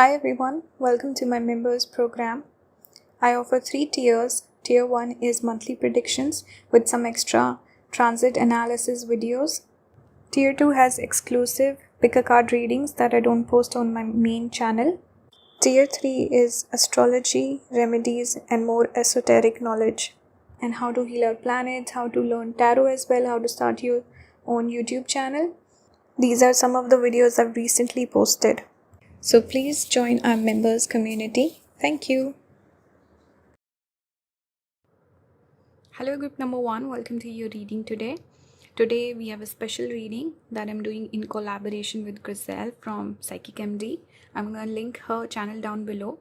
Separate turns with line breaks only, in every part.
Hi everyone, welcome to my members program. I offer 3 tiers. Tier 1 is monthly predictions with some extra transit analysis videos. Tier 2 has exclusive pickacard readings that I don't post on my main channel. Tier 3 is astrology, remedies, and more esoteric knowledge. And how to heal our planets, how to learn tarot as well, how to start your own YouTube channel. These are some of the videos I've recently posted. So please join our members community. Thank you. Hello group number 1, welcome to your reading today. Today we have a special reading that I'm doing in collaboration with Grizel from Psychic MD. I'm going to link her channel down below.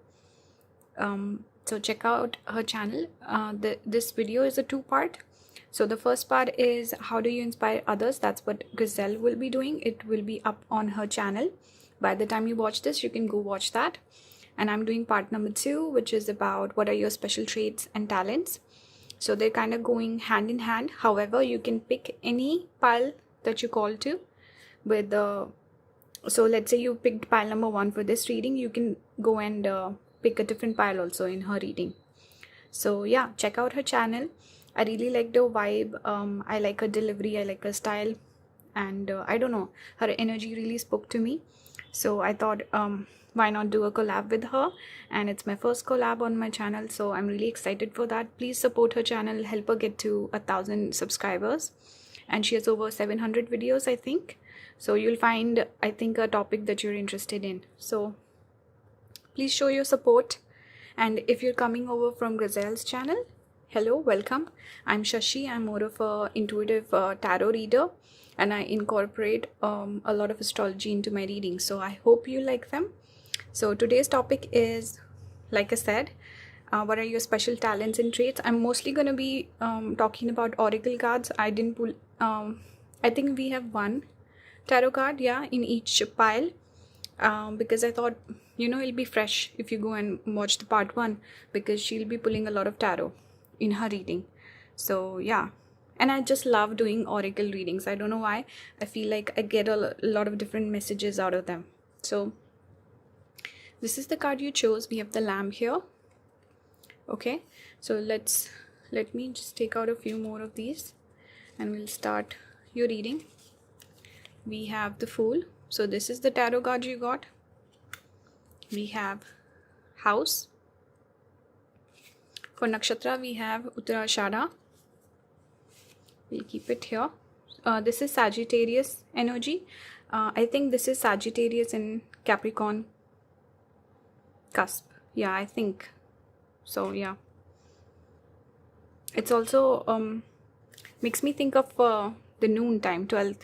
So check out her channel. This video is a 2-part. So the first part is how do you inspire others. That's what Grizel will be doing. It will be up on her channel. By the time you watch this, you can go watch that. And I'm doing part number 2, which is about what are your special traits and talents. So they're kind of going hand in hand. However, you can pick any pile that you call to with so let's say you picked pile number 1 for this reading. You can go and pick a different pile also in her reading. So yeah, check out her channel. I really like the vibe. I like her delivery. I like her style. And I don't know, her energy really spoke to me. So I thought, why not do a collab with her? And it's my first collab on my channel, so I'm really excited for that. Please support her channel, help her get to 1,000 subscribers. And she has over 700 videos, I think. So you'll find, I think, a topic that you're interested in. So please show your support. And if you're coming over from Grizel's channel, hello, welcome. I'm Shashi. I'm more of a intuitive tarot reader. And I incorporate a lot of astrology into my readings. So I hope you like them. So today's topic is, like I said, what are your special talents and traits? I'm mostly going to be talking about oracle cards. I didn't pull, I think we have one tarot card, yeah, in each pile. Because I thought, it'll be fresh if you go and watch the part 1. Because she'll be pulling a lot of tarot in her reading. So yeah. And I just love doing oracle readings. I don't know why. I feel like I get a lot of different messages out of them. So this is the card you chose. We have the lamb here. Okay. So let me just take out a few more of these. And we'll start your reading. We have the Fool. So this is the tarot card you got. We have House. For Nakshatra, we have Uttarashada. We'll keep it here. This is Sagittarius energy. I think this is Sagittarius and Capricorn cusp. Yeah, I think. So, yeah. It's also makes me think of the noon time, 12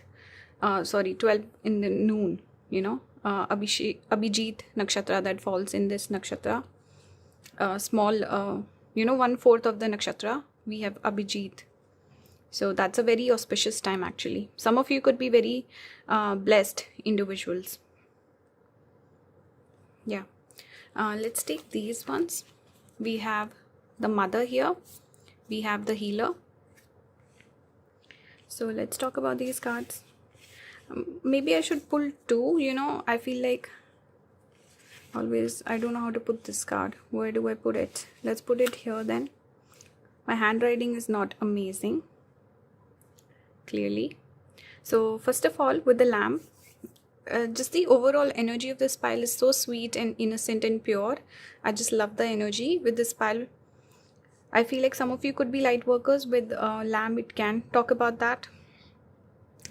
in the noon, Abhijit Nakshatra that falls in this Nakshatra. Small, 1/4 of the Nakshatra, we have Abhijit. So that's a very auspicious time actually. Some of you could be very blessed individuals. Yeah. Let's take these ones. We have the Mother here. We have the Healer. So let's talk about these cards. Maybe I should pull 2, I feel like always I don't know how to put this card. Where do I put it? Let's put it here then. My handwriting is not amazing. Clearly. So first of all, with the lamb, just the overall energy of this pile is so sweet and innocent and pure. I just love the energy with this pile. I feel like some of you could be light workers with lamb. It can talk about that.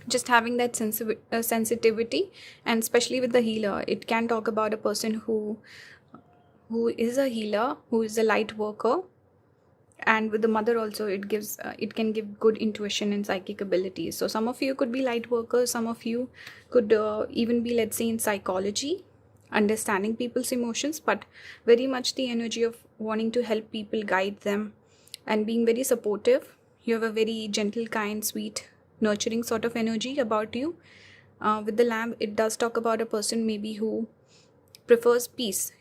Just having that sensitivity, and especially with the healer, it can talk about a person who is a healer, who is a light worker. And with the Mother also, it can give good intuition and psychic abilities. So some of you could be light workers. Some of you could even be, let's say, in psychology, understanding people's emotions, but very much the energy of wanting to help people, guide them, and being very supportive. You have a very gentle, kind, sweet, nurturing sort of energy about you. With the lamb, it does talk about a person maybe who prefers peace,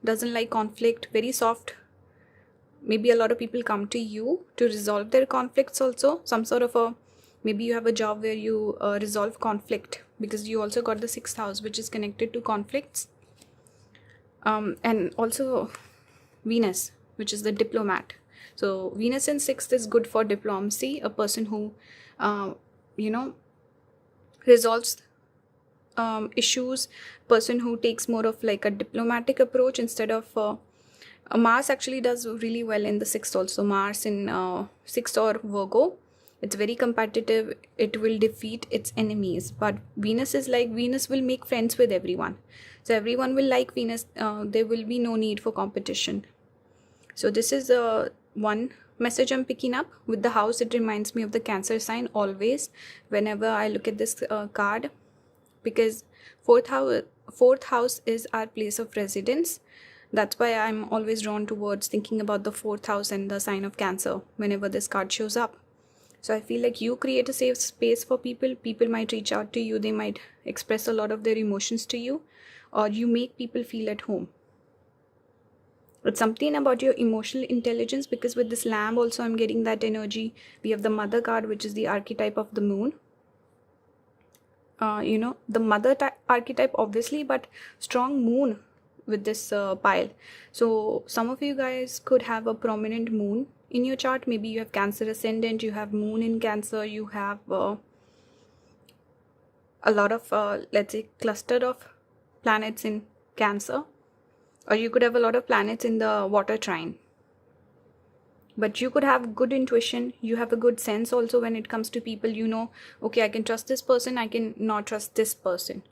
doesn't like conflict, very soft. Maybe a lot of people come to you to resolve their conflicts also. Some sort of maybe you have a job where you resolve conflict, because you also got the 6th house, which is connected to conflicts. And also Venus, which is the diplomat. So Venus in 6th is good for diplomacy, a person who you know resolves issues, person who takes more of like a diplomatic approach instead of Mars actually does really well in the 6th also. Mars in 6th or Virgo, it's very competitive, it will defeat its enemies. But Venus is like, Venus will make friends with everyone, so everyone will like Venus. There will be no need for competition. So this is one message I'm picking up. With the house, it reminds me of the Cancer sign always whenever I look at this card, because fourth house is our place of residence. That's why I'm always drawn towards thinking about the 4th house and the sign of Cancer whenever this card shows up. So I feel like you create a safe space for people. People might reach out to you, they might express a lot of their emotions to you, or you make people feel at home. It's something about your emotional intelligence, because with this lamb also I'm getting that energy. We have the mother card, which is the archetype of the moon. The mother archetype obviously, but strong moon with this pile. So some of you guys could have a prominent moon in your chart. Maybe you have Cancer ascendant, you have moon in Cancer, you have a lot of let's say cluster of planets in Cancer, or you could have a lot of planets in the water trine. But you could have good intuition, you have a good sense also when it comes to people. You know, okay, I can trust this person, I can not trust this person,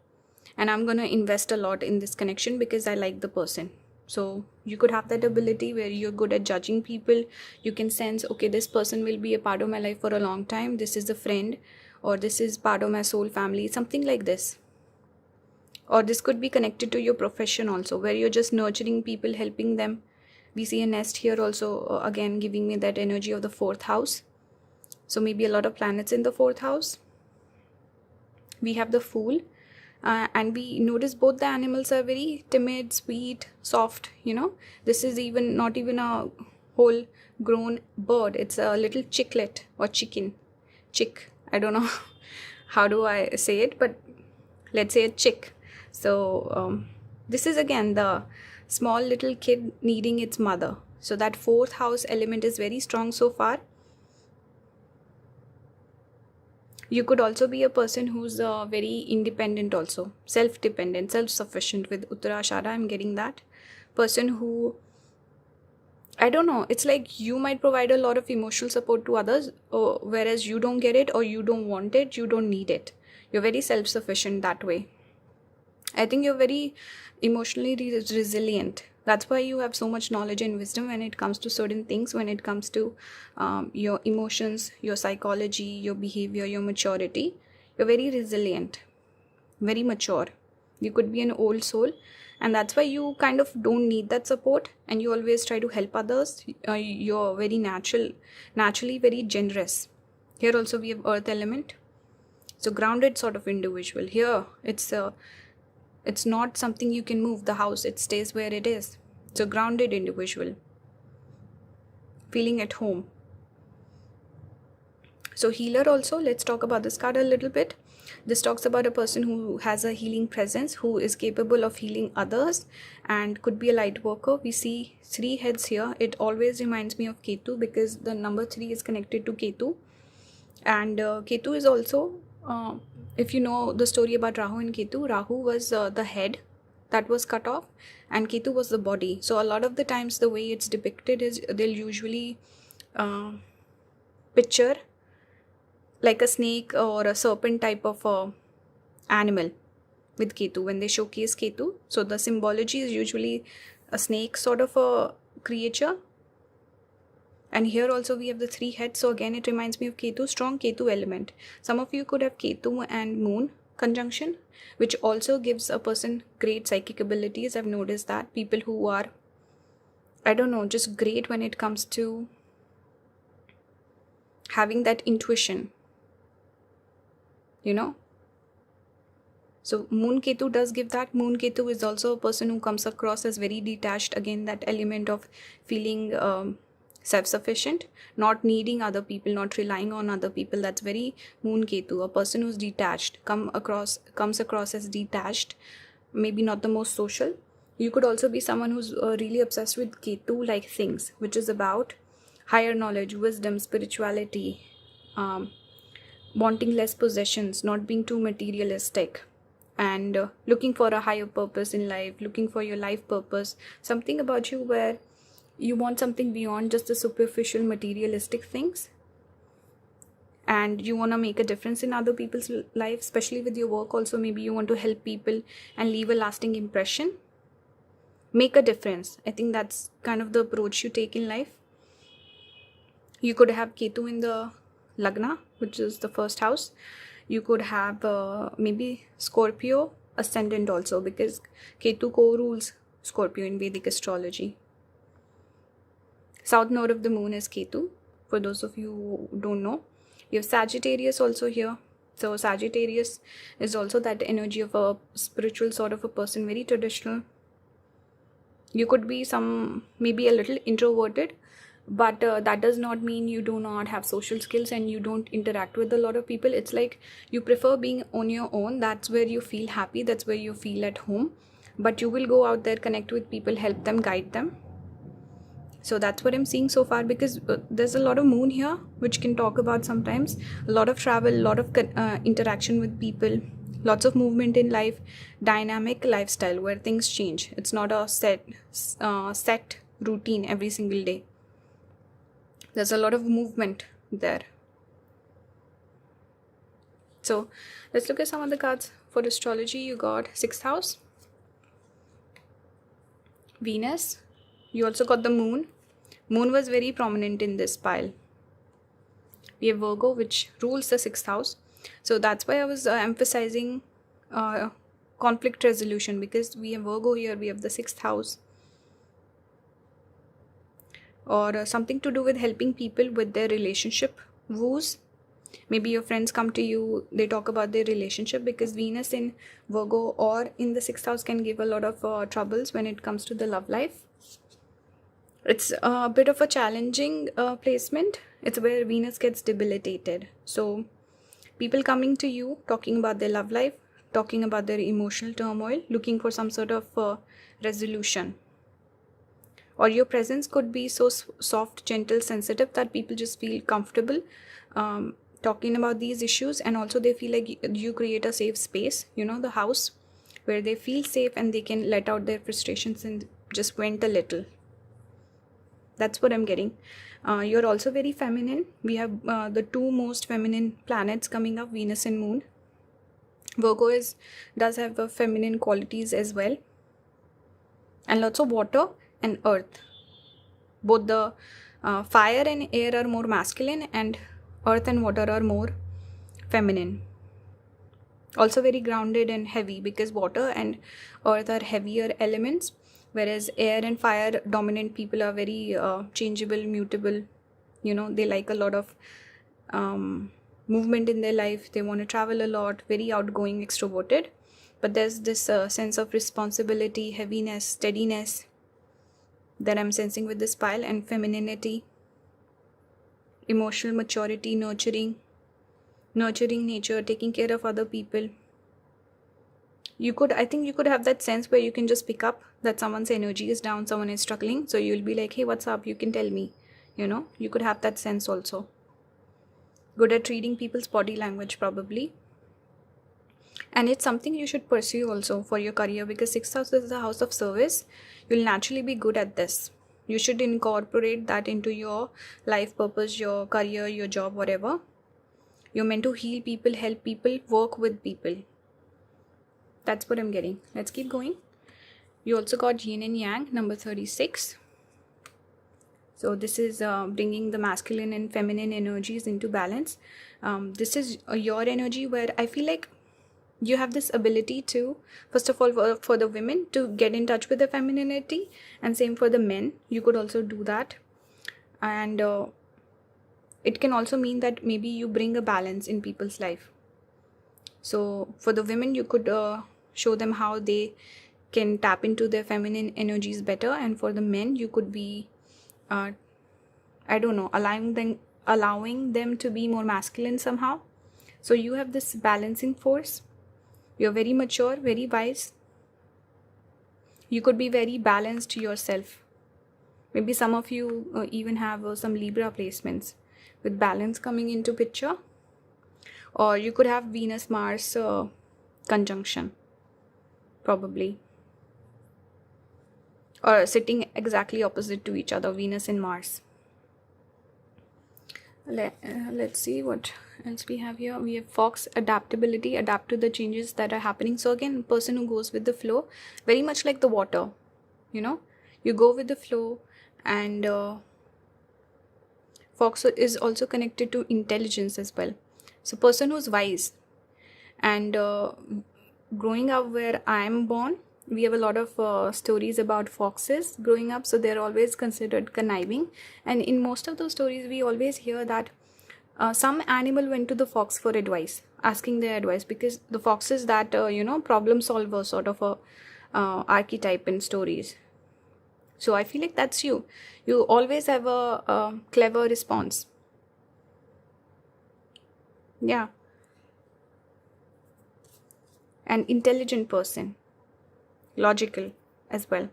and I'm gonna invest a lot in this connection because I like the person. So you could have that ability where you're good at judging people. You can sense, okay, this person will be a part of my life for a long time, this is a friend, or this is part of my soul family, something like this. Or this could be connected to your profession also, where you're just nurturing people, helping them. We see a nest here also, again giving me that energy of the 4th house. So maybe a lot of planets in the 4th house. We have the Fool, and we notice both the animals are very timid, sweet, soft. This is even not even a whole grown bird, it's a little chicklet or chick, I don't know how do I say it, but let's say a chick. So this is again the small little kid needing its mother. So that 4th house element is very strong so far. You could also be a person who's very independent also, self-dependent, self-sufficient. With Uttarashada, I'm getting that person who, I don't know, it's like you might provide a lot of emotional support to others, whereas you don't get it, or you don't want it, you don't need it. You're very self-sufficient that way. I think you're very emotionally resilient. That's why you have so much knowledge and wisdom when it comes to certain things, when it comes to your emotions, your psychology, your behavior, your maturity. You're very resilient, very mature. You could be an old soul, and that's why you kind of don't need that support, and you always try to help others. You're very naturally very generous. Here also we have earth element. So grounded sort of individual. Here it's not something you can move, the house, it stays where it is. So grounded individual, feeling at home. So healer also, let's talk about this card a little bit. This talks about a person who has a healing presence, who is capable of healing others, and could be a light worker. We see 3 heads here. It always reminds me of Ketu, because the number 3 is connected to Ketu. And Ketu is also, if you know the story about Rahu and Ketu, Rahu was the head that was cut off, and Ketu was the body. So a lot of the times the way it's depicted is they'll usually picture like a snake or a serpent type of animal with Ketu when they showcase Ketu. So the symbology is usually a snake sort of a creature. And here also we have the 3 heads. So again, it reminds me of Ketu, strong Ketu element. Some of you could have Ketu and Moon conjunction, which also gives a person great psychic abilities. I've noticed that people who are, I don't know, just great when it comes to having that intuition, So Moon Ketu does give that. Moon Ketu is also a person who comes across as very detached. Again, that element of feeling self-sufficient, not needing other people, not relying on other people. That's very Moon Ketu. A person who's detached comes across as detached, maybe not the most social. You could also be someone who's really obsessed with Ketu like things, which is about higher knowledge, wisdom, spirituality, um, wanting less possessions, not being too materialistic, and looking for a higher purpose in life, looking for your life purpose, something about you where you want something beyond just the superficial materialistic things, and you want to make a difference in other people's life, especially with your work. Also, maybe you want to help people and leave a lasting impression, make a difference. I think that's kind of the approach you take in life. You could have Ketu in the Lagna, which is the first house. You could have maybe Scorpio ascendant also, because Ketu co-rules Scorpio in Vedic astrology. South node of the moon is Ketu, for those of you who don't know. You have Sagittarius also here. So Sagittarius is also that energy of a spiritual sort of a person, very traditional. You could be maybe a little introverted, but that does not mean you do not have social skills and you don't interact with a lot of people. It's like you prefer being on your own. That's where you feel happy, that's where you feel at home, but you will go out there, connect with people, help them, guide them. So that's what I'm seeing so far, because there's a lot of moon here, which can talk about sometimes a lot of travel, a lot of interaction with people, lots of movement in life, dynamic lifestyle where things change. It's not a set routine every single day. There's a lot of movement there. So let's look at some of the cards for astrology. You got 6th house, Venus. You also got the moon. Moon was very prominent in this pile. We have Virgo, which rules the 6th house. So that's why I was emphasizing conflict resolution, because we have Virgo here, we have the 6th house. Or something to do with helping people with their relationship woes. Maybe your friends come to you, they talk about their relationship, because Venus in Virgo or in the 6th house can give a lot of troubles when it comes to the love life. It's a bit of a challenging placement. It's where Venus gets debilitated. So people coming to you, talking about their love life, talking about their emotional turmoil, looking for some sort of resolution. Or your presence could be so soft, gentle, sensitive that people just feel comfortable talking about these issues, and also they feel like you create a safe space, the house where they feel safe and they can let out their frustrations and just vent a little. That's what I'm getting. You're also very feminine. We have the two most feminine planets coming up, Venus and Moon. Virgo does have feminine qualities as well, and lots of water and earth. Both the fire and air are more masculine, and earth and water are more feminine. Also very grounded and heavy, because water and earth are heavier elements, whereas air and fire dominant people are very changeable, mutable. They like a lot of movement in their life. They want to travel a lot, very outgoing, extroverted. But there's this sense of responsibility, heaviness, steadiness that I'm sensing with this pile, and femininity, emotional maturity, nurturing nature, taking care of other people. I think you could have that sense where you can just pick up that someone's energy is down, someone is struggling, so you'll be like, hey, what's up, you can tell me. You could have that sense also. Good at reading people's body language probably. And it's something you should pursue also for your career, because 6th house is the house of service. You'll naturally be good at this. You should incorporate that into your life purpose, your career, your job, whatever. You're meant to heal people, help people, work with people. That's what I'm getting. Let's keep going. You also got yin and yang, number 36. So this is bringing the masculine and feminine energies into balance. This is your energy where I feel like you have this ability to, first of all, for the women to get in touch with the femininity, and same for the men. You could also do that. And it can also mean that maybe you bring a balance in people's life. So for the women, you could show them how they can tap into their feminine energies better, and for the men, you could be allowing them to be more masculine somehow. So you have this balancing force. You're very mature, very wise. You could be very balanced yourself. Maybe some of you even have some Libra placements with balance coming into picture. Or you could have Venus-Mars conjunction, probably. Or sitting exactly opposite to each other, Venus and Mars. Let's see what else we have here. We have Fox, adaptability, adapt to the changes that are happening. So again, person who goes with the flow, very much like the water, you know, you go with the flow. And Fox is also connected to intelligence as well. So person who's wise. And growing up where I am born, we have a lot of stories about foxes growing up, so they're always considered conniving. And in most of those stories, we always hear that some animal went to the fox for advice, asking their advice, because the fox is that problem solver sort of a archetype in stories. So I feel like that's you. You always have a clever response. Yeah. An intelligent person. Logical as well.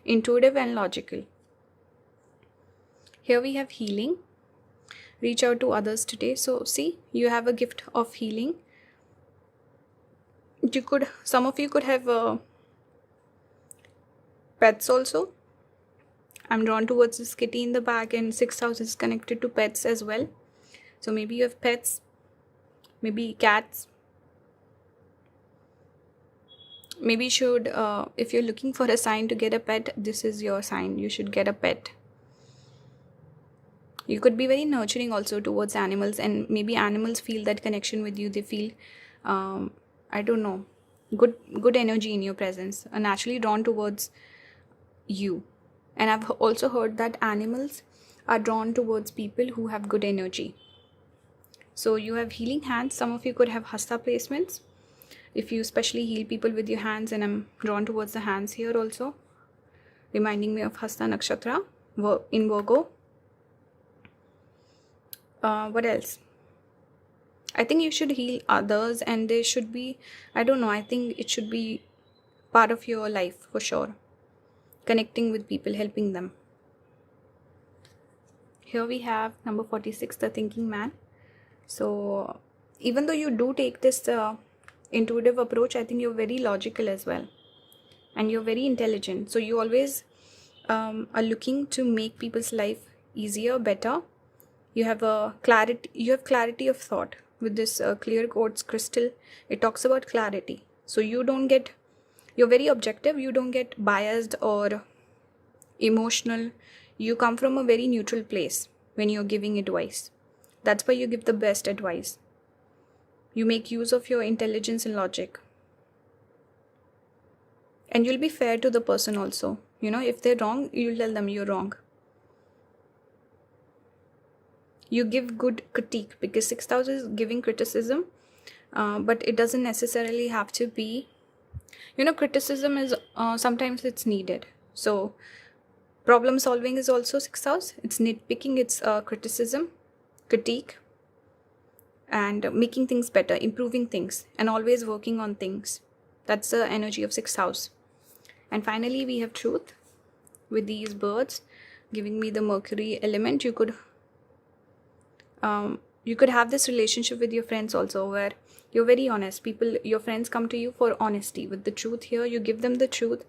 Intuitive and logical. Here we have healing. Reach out to others today. So see, you have a gift of healing. Some of you could have pets also. I'm drawn towards this kitty in the back, and 6th house is connected to pets as well. So maybe you have pets, maybe cats. Maybe you should, if you're looking for a sign to get a pet, this is your sign. You should get a pet. You could be very nurturing also towards animals, and maybe animals feel that connection with you. They feel, I don't know, good energy in your presence, are naturally drawn towards you. And I've also heard that animals are drawn towards people who have good energy. So you have healing hands. Some of you could have hasta placements. If you especially heal people with your hands, and I'm drawn towards the hands here also, reminding me of Hasta Nakshatra in Virgo. What else? I think you should heal others, and they should be, I don't know, I think it should be part of your life for sure. Connecting with people, helping them. Here we have number 46, the thinking man. So even though you do take this intuitive approach, I think you're very logical as well, and you're very intelligent. So you always are looking to make people's life easier, better. You have clarity of thought with this clear quartz crystal. It talks about clarity. So you're very objective. You don't get biased or emotional. You come from a very neutral place when you're giving advice. That's why you give the best advice. You make use of your intelligence and logic. And you'll be fair to the person also. If they're wrong, you'll tell them you're wrong. You give good critique, because 6th house is giving criticism, but it doesn't necessarily have to be, criticism is sometimes it's needed. So problem solving is also 6th house. It's nitpicking, it's criticism, critique, and making things better, improving things, and always working on things. That's the energy of 6th house. And finally we have truth with these birds giving me the Mercury element. You could have this relationship with your friends also, where you're very honest. Your friends come to you for honesty. With the truth here, you give them the truth.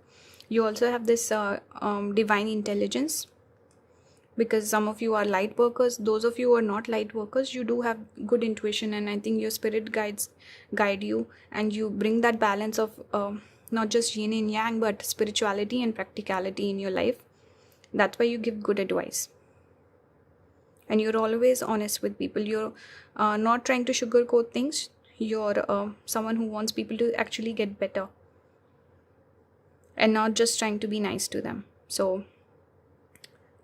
You also have this divine intelligence, because some of you are light workers. Those of you who are not light workers, you do have good intuition, and I think your spirit guide you, and you bring that balance of not just yin and yang, but spirituality and practicality in your life. That's why you give good advice. And you're always honest with people. You're not trying to sugarcoat things. You're someone who wants people to actually get better, and not just trying to be nice to them. So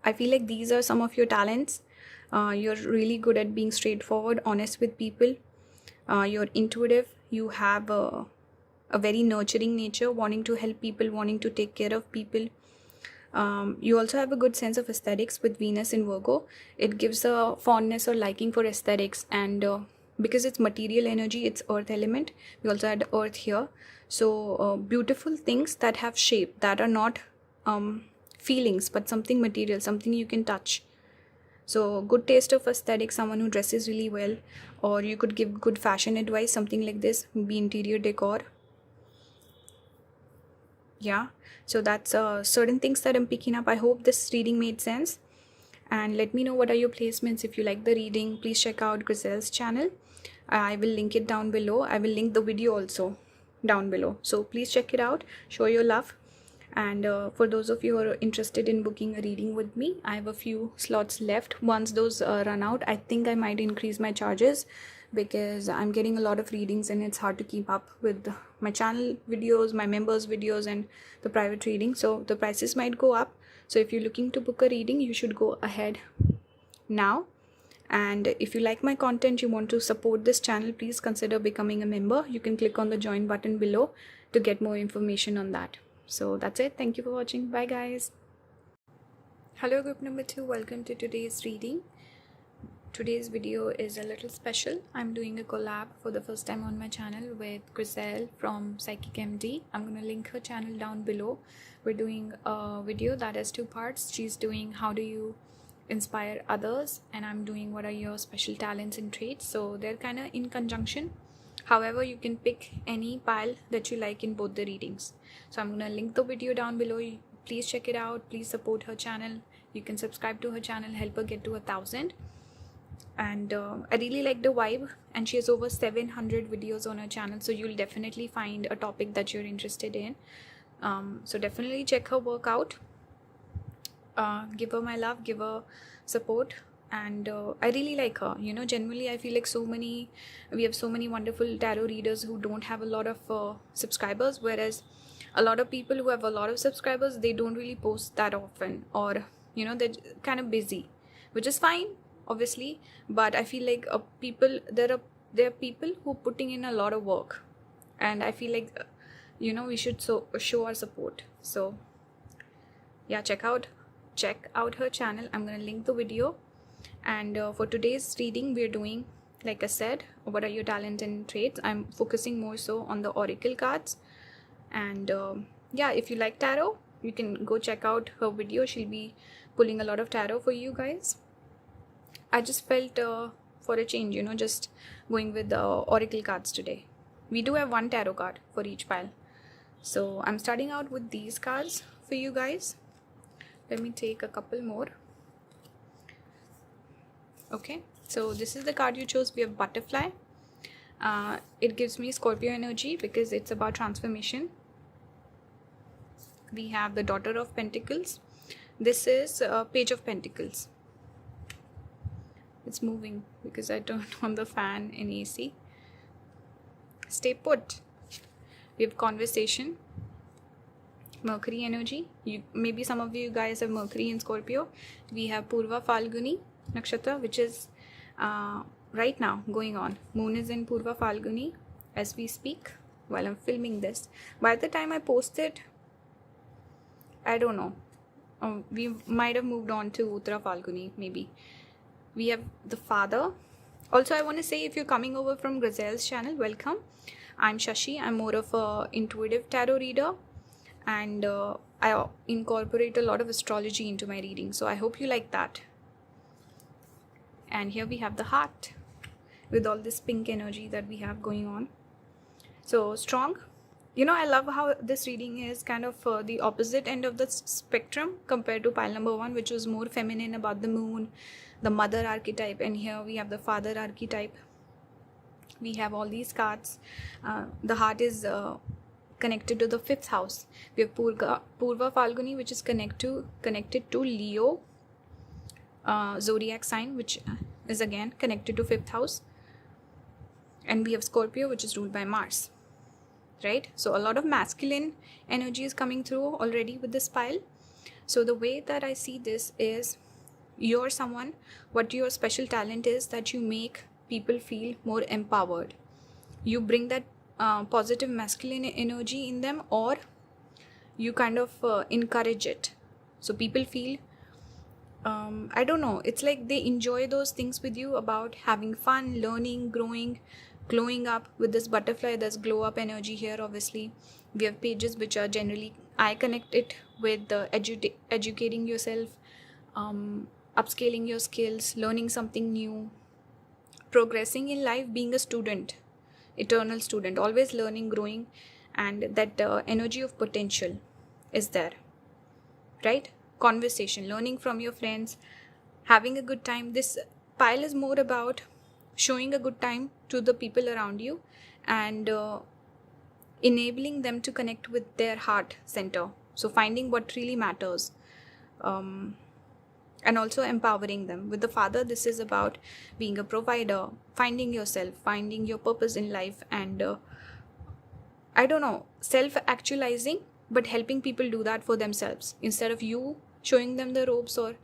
I feel like these are some of your talents. You're really good at being straightforward, honest with people. You're intuitive. You have a very nurturing nature, wanting to help people, wanting to take care of people. You also have a good sense of aesthetics with Venus in Virgo. It gives a fondness or liking for aesthetics, and because it's material energy, it's earth element. We also had earth here. So beautiful things that have shape, that are not feelings, but something material, something you can touch. So good taste of aesthetic, someone who dresses really well, or you could give good fashion advice, something like this, be interior decor. Yeah, so that's certain things that I'm picking up. I hope this reading made sense, and let me know what are your placements. If you like the reading, please check out Grisel's channel. I will link it down below. I will link the video also down below, so please check it out, show your love. And for those of you who are interested in booking a reading with me, I have a few slots left. Once those run out, I think I might increase my charges, because I'm getting a lot of readings and it's hard to keep up with my channel videos, my members videos, and the private reading. So the prices might go up. So if you're looking to book a reading, you should go ahead now. And if you like my content, you want to support this channel, please consider becoming a member. You can click on the join button below to get more information on that. So that's it. Thank you for watching. Bye guys. Hello group number 2, welcome to today's reading. Today's video is a little special. I'm doing a collab for the first time on my channel with Grisel from Psychic MD. I'm gonna link her channel down below. We're doing a video that has 2 parts. She's doing how do you inspire others, and I'm doing what are your special talents and traits. So they're kind of in conjunction. However, you can pick any pile that you like in both the readings. So I'm gonna link the video down below. Please check it out. Please support her channel. You can subscribe to her channel, help her get to 1,000. And I really like the vibe, and she has over 700 videos on her channel, so you'll definitely find a topic that you're interested in. So definitely check her work out. Give her my love, give her support. And I really like her, you know. Generally I feel like we have so many wonderful tarot readers who don't have a lot of subscribers, whereas a lot of people who have a lot of subscribers, they don't really post that often, or you know, they're kind of busy, which is fine obviously. But I feel like there are people who are putting in a lot of work, and I feel like you know, we should show our support. So yeah, check out her channel. I'm gonna link the video. And for today's reading, we're doing, like I said, what are your talents and traits. I'm focusing more so on the oracle cards. And yeah, if you like tarot, you can go check out her video. She'll be pulling a lot of tarot for you guys. I just felt for a change, you know, just going with the oracle cards today. We do have 1 tarot card for each pile. So I'm starting out with these cards for you guys. Let me take a couple more. Okay, so this is the card you chose. We have butterfly. It gives me Scorpio energy because it's about transformation. We have the daughter of pentacles. This is page of pentacles. It's moving because I turned on the fan in AC. Stay put. We have conversation. Mercury energy. Maybe some of you guys have Mercury in Scorpio. We have Purva Falguni Nakshatra, which is right now going on. Moon is in Purva Falguni as we speak while I'm filming this. By the time I post it, I don't know. We might have moved on to Uttara Falguni maybe. We have the father. Also, I want to say, if you're coming over from Grisel's channel, welcome. I'm Shashi. I'm more of a intuitive tarot reader, and I incorporate a lot of astrology into my reading. So I hope you like that. And here we have the heart with all this pink energy that we have going on. So strong. You know, I love how this reading is kind of the opposite end of the spectrum compared to pile number 1, which was more feminine, about the moon, the mother archetype. And here we have the father archetype. We have all these cards. The heart is connected to the 5th house. We have Purva Falguni, which is connected to Leo zodiac sign, which is again connected to 5th house. And we have Scorpio, which is ruled by Mars. Right? So a lot of masculine energy is coming through already with this pile. So the way that I see this is, you're someone, what your special talent is, that you make people feel more empowered. You bring that positive masculine energy in them, or you kind of encourage it. So people feel I don't know, it's like they enjoy those things with you, about having fun, learning, growing, glowing up with this butterfly. There's glow up energy here. Obviously we have pages which are generally, I connect it with educating yourself, upscaling your skills, learning something new, progressing in life, being a student, eternal student, always learning, growing, and that energy of potential is there, right? Conversation, learning from your friends, having a good time. This pile is more about showing a good time to the people around you, and enabling them to connect with their heart center, so finding what really matters, and also empowering them. With the father, this is about being a provider, finding yourself, finding your purpose in life, and I don't know, self actualizing, but helping people do that for themselves instead of you showing them the ropes or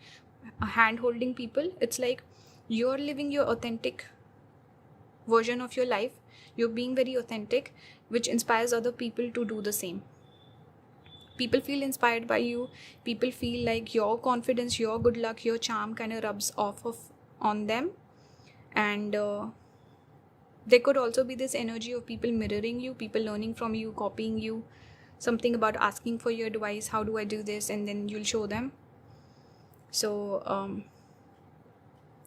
hand holding people. It's like you're living your authentic version of your life, you're being very authentic, which inspires other people to do the same. People feel inspired by you, people feel like your confidence, your good luck, your charm kind of rubs off on them. And there could also be this energy of people mirroring you, people learning from you, copying you, something about asking for your advice, how do I do this, and then you'll show them. So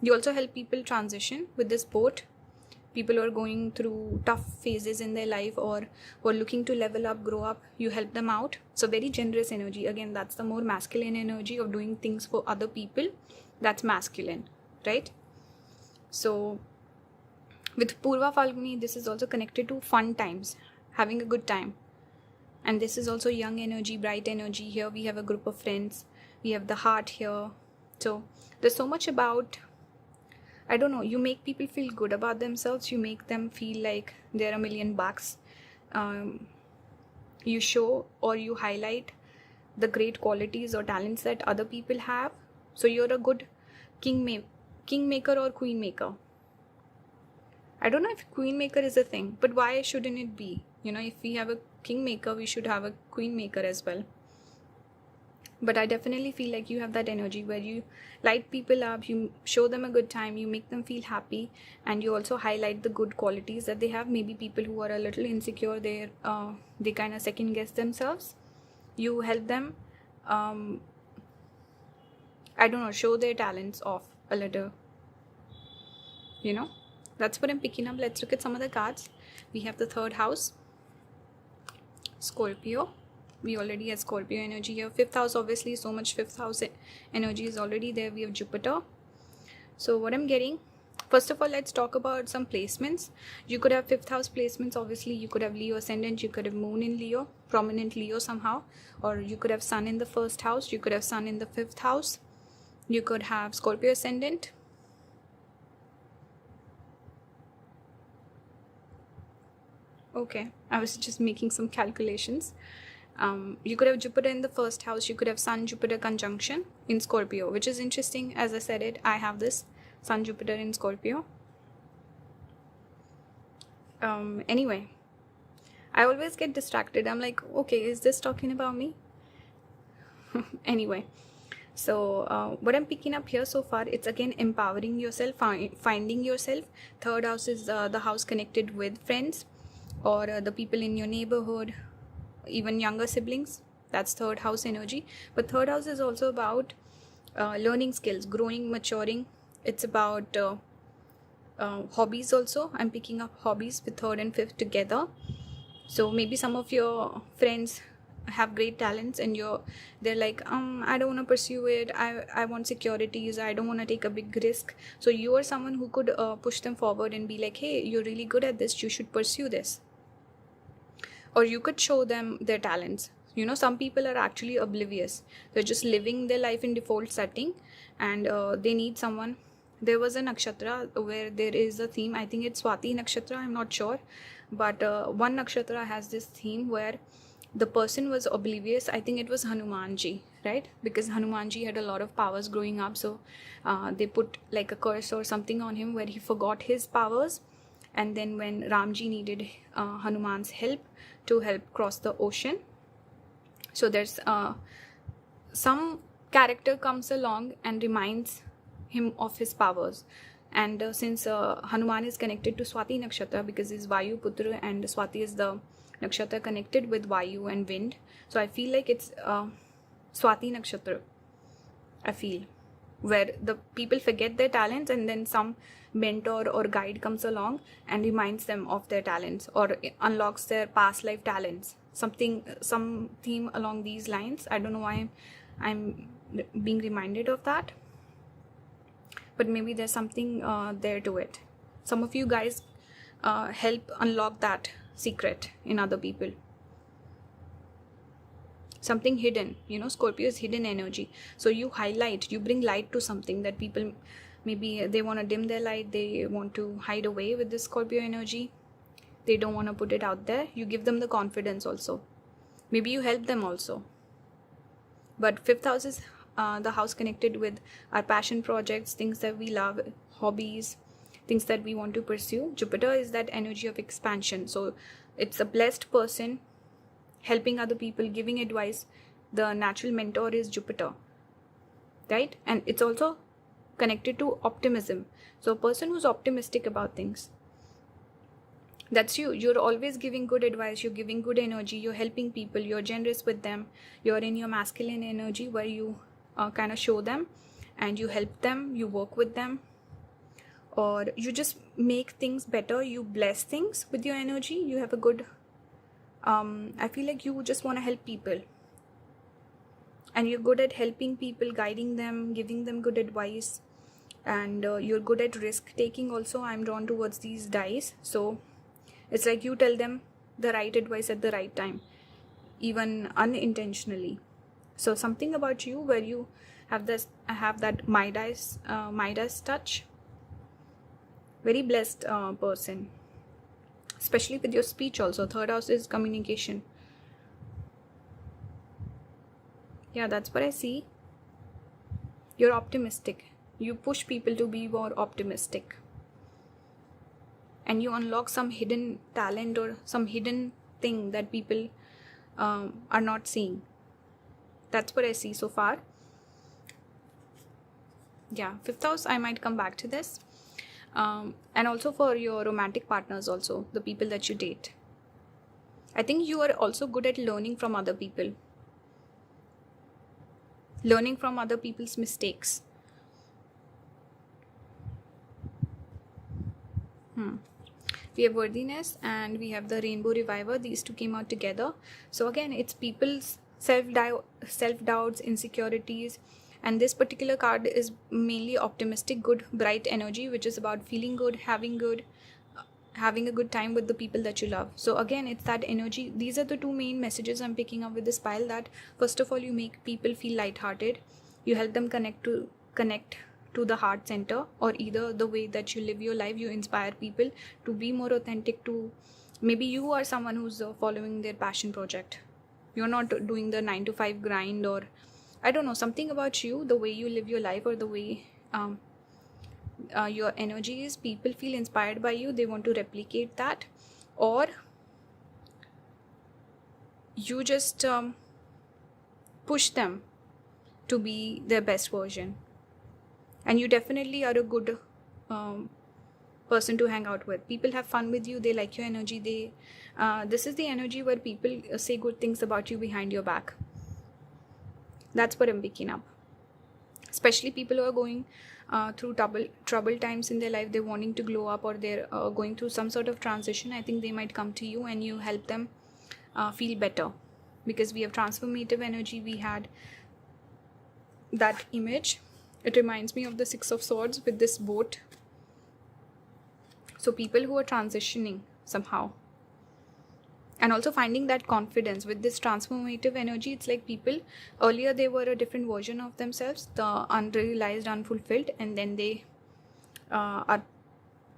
you also help people transition with this boat. People who are going through tough phases in their life, or who are looking to level up, grow up, you help them out. So very generous energy. Again, that's the more masculine energy of doing things for other people. That's masculine, right? So with Purva Falguni, this is also connected to fun times, having a good time. And this is also young energy, bright energy. Here we have a group of friends, we have the heart here. So there's so much about, I don't know, you make people feel good about themselves, you make them feel like they're $1,000,000. You show or you highlight the great qualities or talents that other people have. So you're a good kingmaker or queen maker. I don't know if queen maker is a thing, but why shouldn't it be? If we have a kingmaker, we should have a queen maker as well. But I definitely feel like you have that energy where you light people up, you show them a good time, you make them feel happy, and you also highlight the good qualities that they have. Maybe people who are a little insecure, they kind of second guess themselves. You help them, I don't know, show their talents off a little. That's what I'm picking up. Let's look at some of the cards. We have the third house, Scorpio. We already have Scorpio energy here. Fifth house, obviously, so much fifth house energy is already there. We have Jupiter. So what I'm getting, first of all, let's talk about some placements. You could have fifth house placements. Obviously, you could have Leo ascendant, you could have moon in Leo, prominent Leo somehow, or you could have sun in the first house, you could have sun in the fifth house, you could have Scorpio ascendant. Okay, I was just making some calculations. You could have Jupiter in the first house, you could have Sun Jupiter conjunction in Scorpio, which is interesting. As I said it, I have this Sun Jupiter in Scorpio. Anyway, I always get distracted. I'm like, okay, is this talking about me? Anyway, so what I'm picking up here so far, it's again empowering yourself, finding yourself. Third house is the house connected with friends, or the people in your neighborhood, even younger siblings. That's third house energy. But third house is also about learning skills, growing, maturing. It's about hobbies also. I'm picking up hobbies with third and fifth together. So maybe some of your friends have great talents and they're like, I don't want to pursue it, I want securities, I don't want to take a big risk. So you are someone who could push them forward and be like, hey, you're really good at this, you should pursue this. Or you could show them their talents. Some people are actually oblivious, they're just living their life in default setting, and they need someone. There was a nakshatra where there is a theme, I think it's Swati nakshatra, I'm not sure, but one nakshatra has this theme where the person was oblivious. I think it was Hanumanji, right? Because Hanumanji had a lot of powers growing up, so they put like a curse or something on him where he forgot his powers. And then when Ramji needed Hanuman's help to help cross the ocean, so there's some character comes along and reminds him of his powers. And since Hanuman is connected to Swati Nakshatra, because he's Vayu Putra and Swati is the nakshatra connected with Vayu and wind, so I feel like it's Swati Nakshatra, I feel, where the people forget their talents and then some mentor or guide comes along and reminds them of their talents or unlocks their past life talents. Some theme along these lines. I don't know why I'm being reminded of that, but maybe there's something there to it. Some of you guys help unlock that secret in other people. Something hidden, Scorpio is hidden energy. So you highlight, you bring light to something that people, maybe they want to dim their light, they want to hide away with this Scorpio energy. They don't want to put it out there. You give them the confidence also. Maybe you help them also. But 5th house is the house connected with our passion projects, things that we love, hobbies, things that we want to pursue. Jupiter is that energy of expansion. So it's a blessed person helping other people, giving advice. The natural mentor is Jupiter, right? And it's also connected to optimism. So a person who's optimistic about things, that's you. You're always giving good advice, you're giving good energy, you're helping people, you're generous with them, you're in your masculine energy where you kind of show them and you help them, you work with them, or you just make things better, you bless things with your energy. You have a good I feel like you just want to help people and you're good at helping people, guiding them, giving them good advice, and you're good at risk taking also. I'm drawn towards these dice. So it's like you tell them the right advice at the right time, even unintentionally. So something about you where you have that Midas touch. Very blessed person, especially with your speech also. 3rd house is communication. Yeah, that's what I see. You're optimistic. You push people to be more optimistic. And you unlock some hidden talent or some hidden thing that people are not seeing. That's what I see so far. Yeah, 5th house, I might come back to this. And also for your romantic partners also, the people that you date. I think you are also good at learning from other people. Learning from other people's mistakes. We have worthiness and we have the rainbow reviver. These two came out together. So again, it's people's self-doubts, insecurities. And this particular card is mainly optimistic, good, bright energy, which is about feeling good, having a good time with the people that you love. So again, it's that energy. These are the two main messages I'm picking up with this pile, that first of all, you make people feel lighthearted. You help them connect to the heart center, or either the way that you live your life, you inspire people to be more authentic. To maybe you are someone who's following their passion project. You're not doing the 9-to-5 grind, or I don't know, something about you, the way you live your life, or the way your energy is. People feel inspired by you, they want to replicate that, or you just push them to be their best version. And you definitely are a good person to hang out with. People have fun with you, they like your energy. This is the energy where people say good things about you behind your back. That's what I'm picking up. Especially people who are going through troubled times in their life, they're wanting to glow up, or they're going through some sort of transition. I think they might come to you and you help them feel better, because we have transformative energy. We had that image. It reminds me of the 6 of Swords with this boat. So people who are transitioning somehow, and also finding that confidence with this transformative energy. It's like people, earlier they were a different version of themselves, the unrealized, unfulfilled, and then they are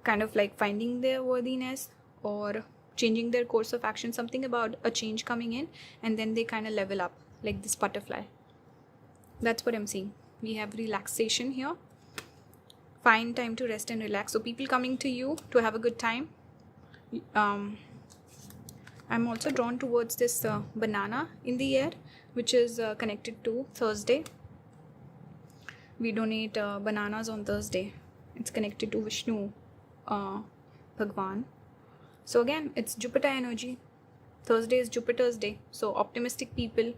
kind of like finding their worthiness or changing their course of action, something about a change coming in, and then they kind of level up like this butterfly. That's what I'm seeing. We have relaxation here. Find time to rest and relax. So people coming to you to have a good time. I'm also drawn towards this banana in the air, which is connected to Thursday. We donate bananas on Thursday. It's connected to Vishnu Bhagwan. So again, it's Jupiter energy. Thursday is Jupiter's day. So optimistic people,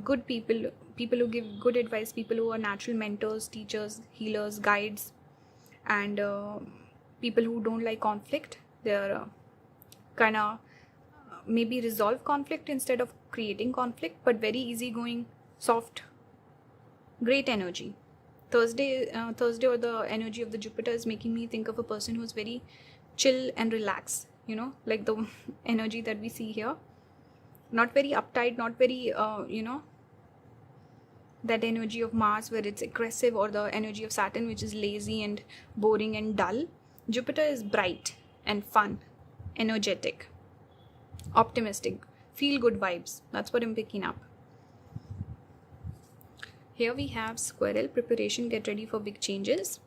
good people, people who give good advice, people who are natural mentors, teachers, healers, guides, and people who don't like conflict. They're kind of maybe resolve conflict instead of creating conflict, but very easygoing, soft, great energy. Thursday or the energy of the Jupiter is making me think of a person who's very chill and relaxed, like the energy that we see here. Not very uptight, not very that energy of Mars where it's aggressive, or the energy of Saturn which is lazy and boring and dull. Jupiter is bright and fun, energetic, optimistic, feel good vibes. That's what I'm picking up. Here we have squirrel, preparation, get ready for big changes.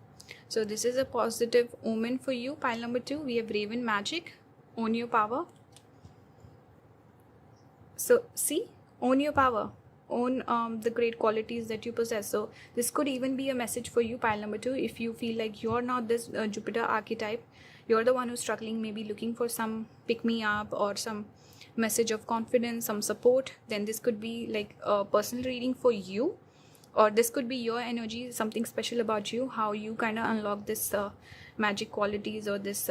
So this is a positive omen for you. Pile number 2, we have raven, magic, own your power. So see, own your power, own the great qualities that you possess. So this could even be a message for you, pile number 2, if you feel like you're not this Jupiter archetype, you're the one who's struggling, maybe looking for some pick me up or some message of confidence, some support, then this could be like a personal reading for you. Or this could be your energy, something special about you, how you kind of unlock this magic qualities or this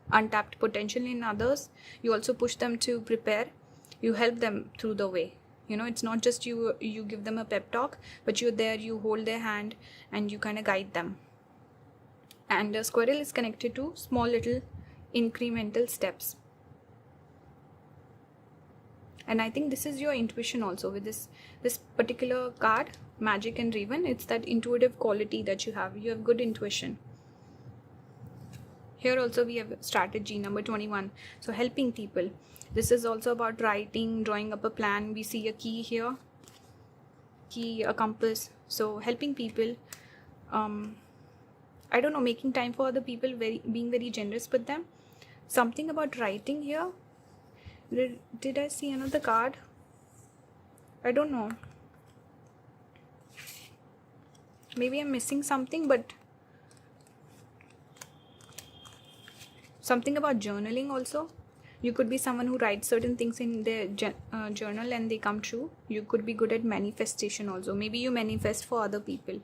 untapped potential in others. You also push them to prepare. You help them through the way. It's not just you give them a pep talk, but you're there, you hold their hand and you kind of guide them. And a squirrel is connected to small little incremental steps. And I think this is your intuition also with this particular card, magic and raven. It's that intuitive quality that you have. You have good intuition. Here also we have strategy, number 21. So helping people. This is also about writing, drawing up a plan. We see a key here, key, a compass. So helping people. I don't know, making time for other people, being very generous with them. Something about writing here. Did I see another card? I don't know. Maybe I'm missing something, but something about journaling also. You could be someone who writes certain things in their journal and they come true. You could be good at manifestation also. Maybe you manifest for other people.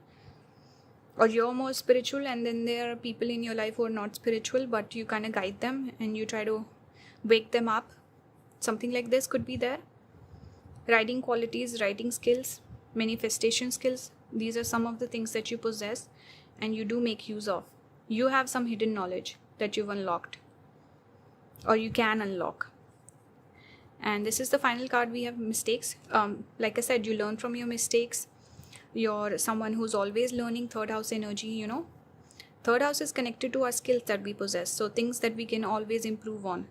Or you're more spiritual and then there are people in your life who are not spiritual, but you kind of guide them and you try to wake them up. Something like this could be there. Writing qualities, writing skills, manifestation skills. These are some of the things that you possess and you do make use of. You have some hidden knowledge that you've unlocked or you can unlock. And this is the final card. We have mistakes. Like I said, you learn from your mistakes. You're someone who's always learning. Third house energy, Third house is connected to our skills that we possess. So things that we can always improve on.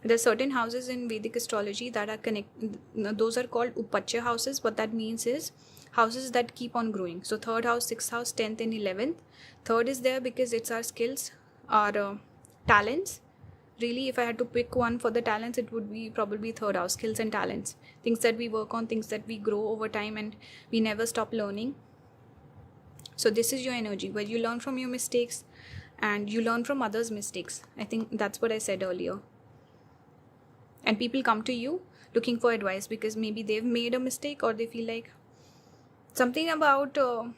There are certain houses in Vedic astrology that are connected. Those are called Upachya houses. What that means is houses that keep on growing. So 3rd house, 6th house, 10th and 11th. 3rd is there because it's our skills, our talents. Really, if I had to pick one for the talents, it would be probably 3rd house, skills and talents. Things that we work on, things that we grow over time and we never stop learning. So this is your energy where you learn from your mistakes and you learn from others' mistakes. I think that's what I said earlier. And people come to you looking for advice because maybe they've made a mistake or they feel like something about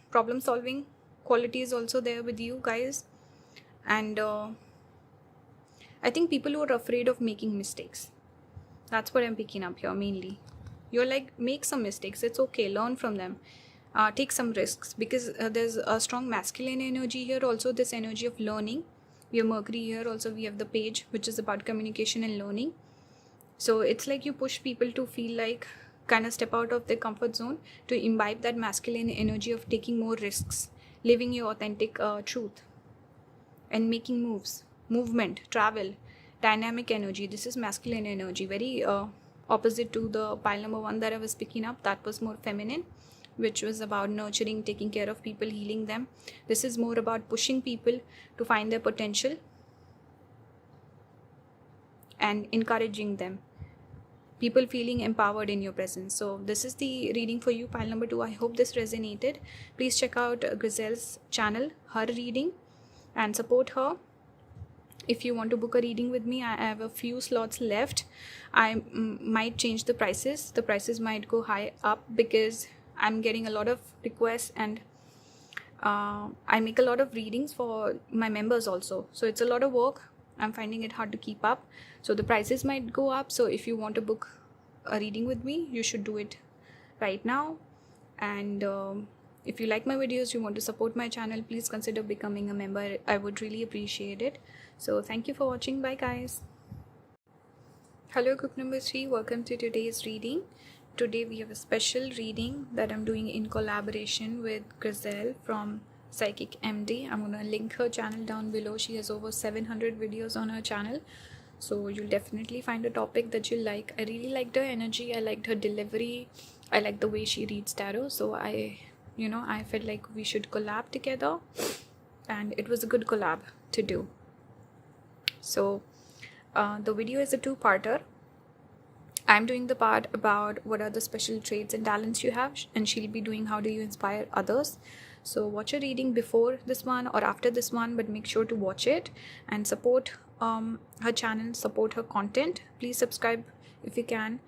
problem solving quality is also there with you guys. And I think people who are afraid of making mistakes. That's what I'm picking up here mainly. You're like, make some mistakes. It's okay. Learn from them. Take some risks because there's a strong masculine energy here. Also this energy of learning. We have Mercury here. Also we have the page, which is about communication and learning. So it's like you push people to feel like kind of step out of their comfort zone to imbibe that masculine energy of taking more risks, living your authentic truth and making moves, movement, travel, dynamic energy. This is masculine energy, very opposite to the pile number 1 that I was picking up. That was more feminine, which was about nurturing, taking care of people, healing them. This is more about pushing people to find their potential and encouraging them. people feeling empowered in your presence. So this is the reading for you, pile number 2. I hope this resonated. Please check out Grizel's channel, her reading, and support her. If you want to book a reading with me, I have a few slots left. I might change the prices. The prices might go high up because I'm getting a lot of requests, and I make a lot of readings for my members also. So it's a lot of work. I'm finding it hard to keep up. So the prices might go up. So if you want to book a reading with me, you should do it right now. And if you like my videos, you want to support my channel, please consider becoming a member. I would really appreciate it. So thank you for watching. Bye guys. Hello group number 3, welcome to today's reading. Today we have a special reading that I'm doing in collaboration with Grizel from Psychic MD. I'm gonna link her channel down below. She has over 700 videos on her channel, so you'll definitely find a topic that you like. I really liked her energy, I liked her delivery, I like the way she reads tarot. So I felt like we should collab together, and it was a good collab to do. So the video is a two-parter. I'm doing the part about what are the special traits and talents you have, and she'll be doing how do you inspire others. So watch a reading before this one or after this one, but make sure to watch it and support her channel, support her content. Please subscribe if you can.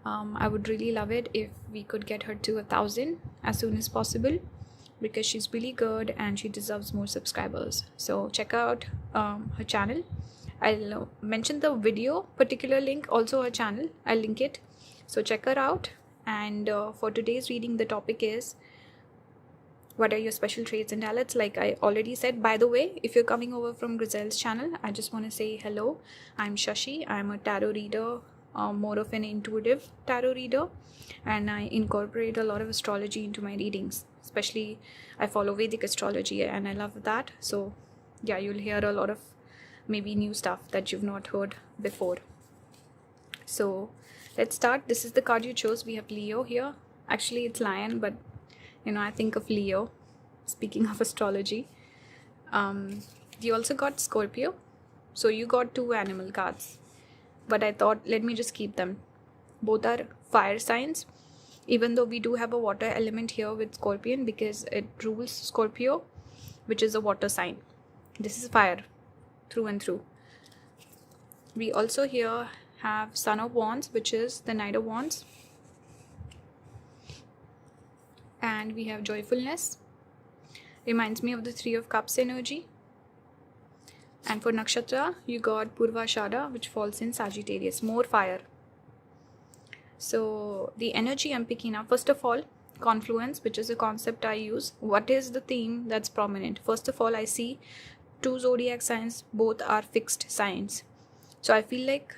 I would really love it if we could get her to 1,000 as soon as possible, because she's really good and she deserves more subscribers. So check out her channel. I'll mention the video particular link, also her channel, I'll link it, so check her out. And for today's reading, the topic is what are your special traits and talents. Like I already said, by the way, if you're coming over from Grizel's channel, I just want to say hello. I'm Shashi. I'm a tarot reader, more of an intuitive tarot reader, and I incorporate a lot of astrology into my readings. Especially I follow Vedic astrology and I love that. So yeah, you'll hear a lot of maybe new stuff that you've not heard before. So let's start. This is the card you chose. We have Leo here. Actually it's Lion, but I think of Leo, speaking of astrology. You also got Scorpio, so you got 2 animal cards, but I thought let me just keep them. Both are fire signs, even though we do have a water element here with Scorpion because it rules Scorpio, which is a water sign. This is fire through and through. We also here have Son of Wands, which is the Knight of Wands, and we have Joyfulness. Reminds me of the 3 of Cups energy. And for Nakshatra, you got Purvashada, which falls in Sagittarius, more fire. So the energy I'm picking up, first of all, confluence, which is a concept I use. What is the theme that's prominent? First of all, I see 2 zodiac signs, both are fixed signs. So I feel like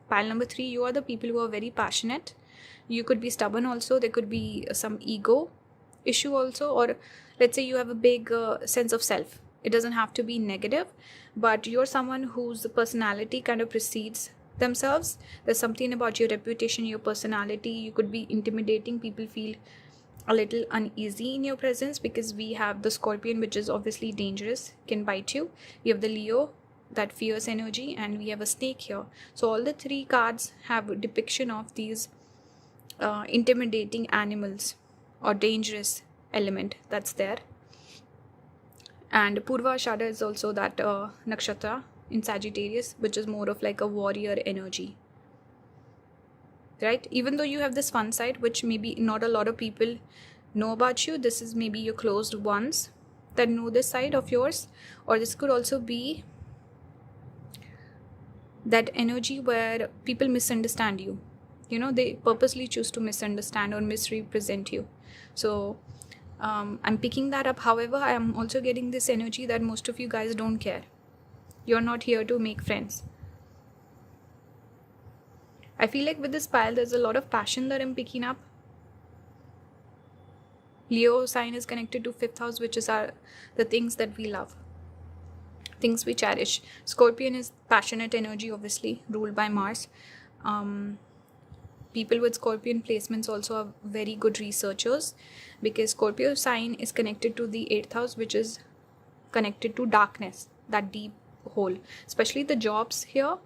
pile number 3, you are the people who are very passionate. You could be stubborn also. There could be some ego issue also, or let's say you have a big sense of self. It doesn't have to be negative, but you're someone whose personality kind of precedes themselves. There's something about your reputation, your personality. You could be intimidating. People feel a little uneasy in your presence because we have the Scorpion, which is obviously dangerous, can bite you. We have the Leo, that fierce energy, and we have a snake here. So all the 3 cards have a depiction of these intimidating animals or dangerous element that's there. And Purvashada is also that nakshatra in Sagittarius, which is more of like a warrior energy, right? Even though you have this fun side, which maybe not a lot of people know about you, this is maybe your closed ones that know this side of yours, or this could also be that energy where people misunderstand you. They purposely choose to misunderstand or misrepresent you. So I'm picking that up. However, I am also getting this energy that most of you guys don't care. You're not here to make friends. I feel like with this pile, there's a lot of passion that I'm picking up. Leo sign is connected to 5th house, which is the things that we love, things we cherish. Scorpion is passionate energy, obviously, ruled by Mars. People with Scorpion placements also are very good researchers, because Scorpio sign is connected to the 8th house, which is connected to darkness, that deep hole. Especially the jobs here,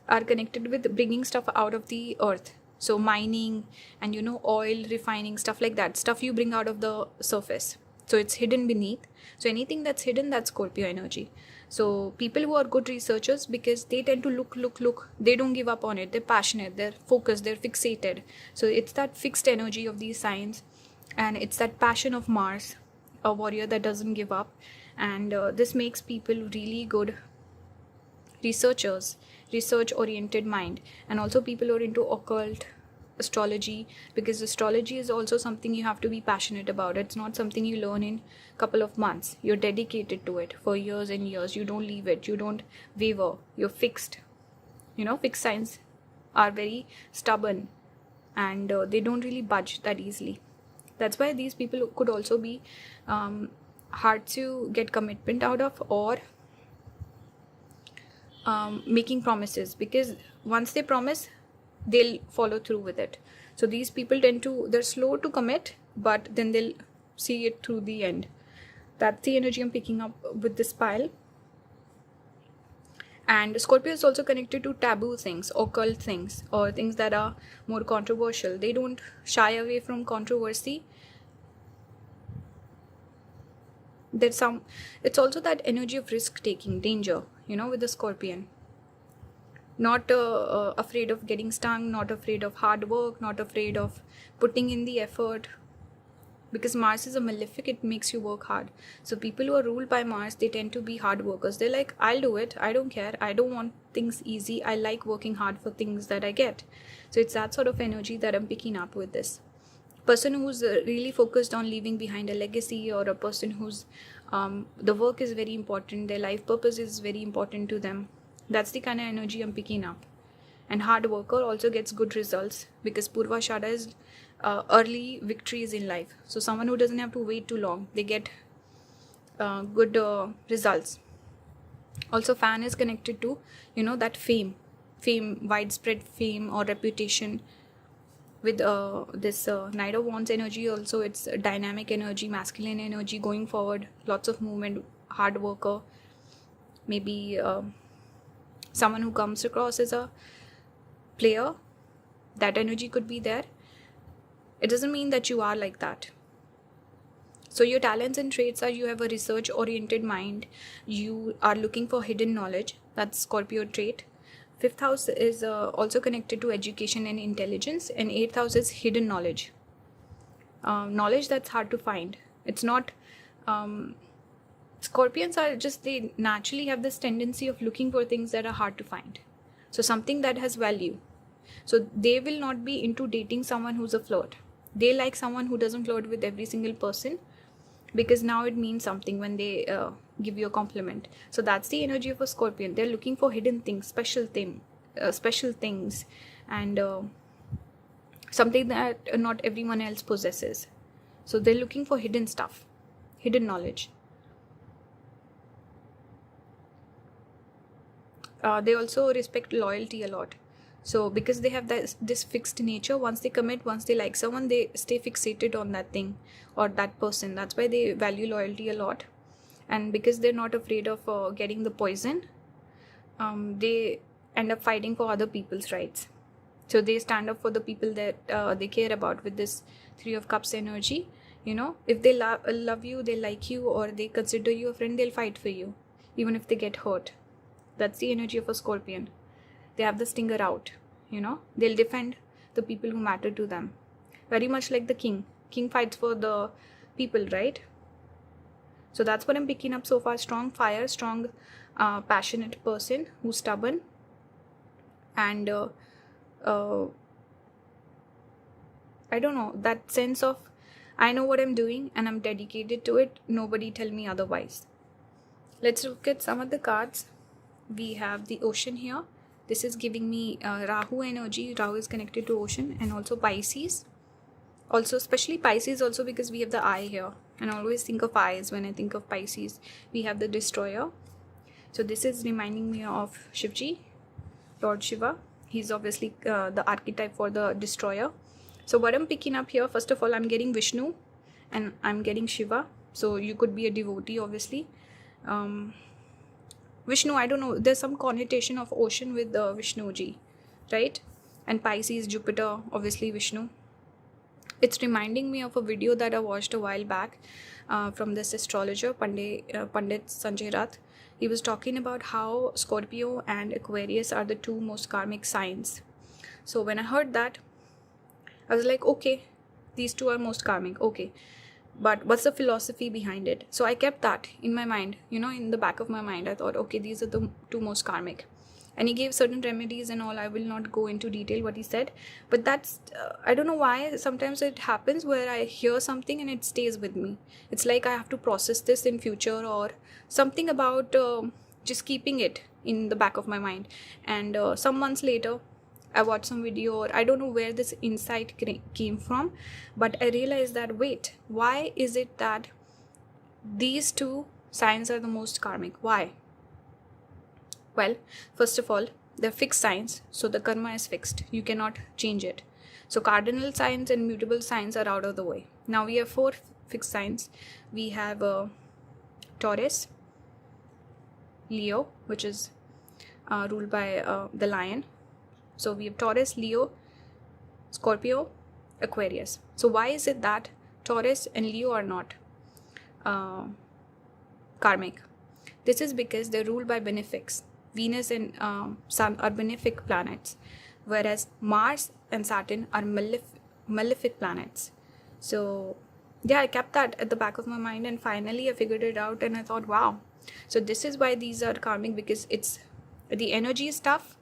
are connected with bringing stuff out of the earth. So mining and oil refining, stuff like that, stuff you bring out of the surface. So it's hidden beneath. So anything that's hidden, that's Scorpio energy. So people who are good researchers, because they tend to look, they don't give up on it, they're passionate, they're focused, they're fixated. So it's that fixed energy of these signs, and it's that passion of Mars, a warrior that doesn't give up. And this makes people really good researchers, research oriented mind. And also people who are into occult, astrology, because astrology is also something you have to be passionate about. It's not something you learn in a couple of months. You're dedicated to it for years and years. You don't leave it, you don't waver, you're fixed. Fixed signs are very stubborn, and they don't really budge that easily. That's why these people could also be hard to get commitment out of, or making promises, because once they promise, they'll follow through with it. So these people they're slow to commit, but then they'll see it through the end. That's the energy I'm picking up with this pile. And Scorpio is also connected to taboo things, occult things, or things that are more controversial. They don't shy away from controversy. It's also that energy of risk taking, danger, with the Scorpion. Not afraid of getting stung, not afraid of hard work, not afraid of putting in the effort. Because Mars is a malefic, it makes you work hard. So people who are ruled by Mars, they tend to be hard workers. They're like, I'll do it, I don't care, I don't want things easy, I like working hard for things that I get. So it's that sort of energy that I'm picking up with this person, who's really focused on leaving behind a legacy, or a person who's the work is very important, their life purpose is very important to them. That's the kind of energy I'm picking up. And hard worker also gets good results, because Purvashada is early victories in life. So someone who doesn't have to wait too long, they get good results. Also fan is connected to that fame, widespread fame or reputation. With this Knight of Wands energy also, it's a dynamic energy, masculine energy, going forward, lots of movement, hard worker. Maybe someone who comes across as a player, that energy could be there. It doesn't mean that you are like that. So your talents and traits are, you have a research oriented mind, you are looking for hidden knowledge. That's Scorpio trait. 5th house is also connected to education and intelligence, and 8th house is hidden knowledge, knowledge that's hard to find. It's not Scorpions are just, they naturally have this tendency of looking for things that are hard to find. So something that has value. So they will not be into dating someone who's a flirt. They like someone who doesn't flirt with every single person, because now it means something when they give you a compliment. So that's the energy of a Scorpion. They're looking for hidden things, special things, and something that not everyone else possesses. So they're looking for hidden stuff, hidden knowledge. They also respect loyalty a lot. So because they have this fixed nature, once they commit, once they like someone, they stay fixated on that thing or that person. That's why they value loyalty a lot. And because they're not afraid of getting the poison, they end up fighting for other people's rights. So they stand up for the people that they care about with this 3 of Cups energy. If they love you, they like you, or they consider you a friend, they'll fight for you, even if they get hurt. That's the energy of a Scorpion. They have the stinger out, they'll defend the people who matter to them. Very much like the king. King fights for the people, right? So that's what I'm picking up so far. Strong fire, strong, passionate person who's stubborn. And I don't know, that sense of, I know what I'm doing and I'm dedicated to it. Nobody tell me otherwise. Let's look at some of the cards. We have the Ocean here. This is giving me Rahu energy. Rahu is connected to Ocean, and also Pisces. Also, especially Pisces also, because we have the eye here. And I always think of eyes when I think of Pisces. We have the Destroyer. So this is reminding me of Shivji, Lord Shiva. He's obviously the archetype for the Destroyer. So what I'm picking up here, first of all, I'm getting Vishnu and I'm getting Shiva. So you could be a devotee, obviously. Vishnu, I don't know, there's some connotation of ocean with Vishnu ji, right? And Pisces, Jupiter, obviously Vishnu. It's reminding me of a video that I watched a while back from this astrologer, Pandit Sanjay Rath. He was talking about how Scorpio and Aquarius are the two most karmic signs. So when I heard that, I was like, okay, these two are most karmic, okay. But what's the philosophy behind it? So I kept that in my mind, in the back of my mind. I thought, okay, these are the two most karmic. And he gave certain remedies and all. I will not go into detail what he said. But that's, I don't know why, sometimes it happens where I hear something and it stays with me. It's like I have to process this in future, or something about just keeping it in the back of my mind. And some months later, I watched some video, or I don't know where this insight came from, but I realized that, wait, why is it that these two signs are the most karmic? Why? Well, first of all, they're fixed signs, so the karma is fixed. You cannot change it. So cardinal signs and mutable signs are out of the way. Now we have 4 fixed signs. We have Taurus, Leo, which is ruled by the lion. So we have Taurus, Leo, Scorpio, Aquarius. So why is it that Taurus and Leo are not karmic? This is because they're ruled by benefics. Venus and Sun are benefic planets, whereas Mars and Saturn are malefic planets. So yeah, I kept that at the back of my mind, and finally I figured it out, and I thought, wow. So this is why these are karmic, because it's the energy is tough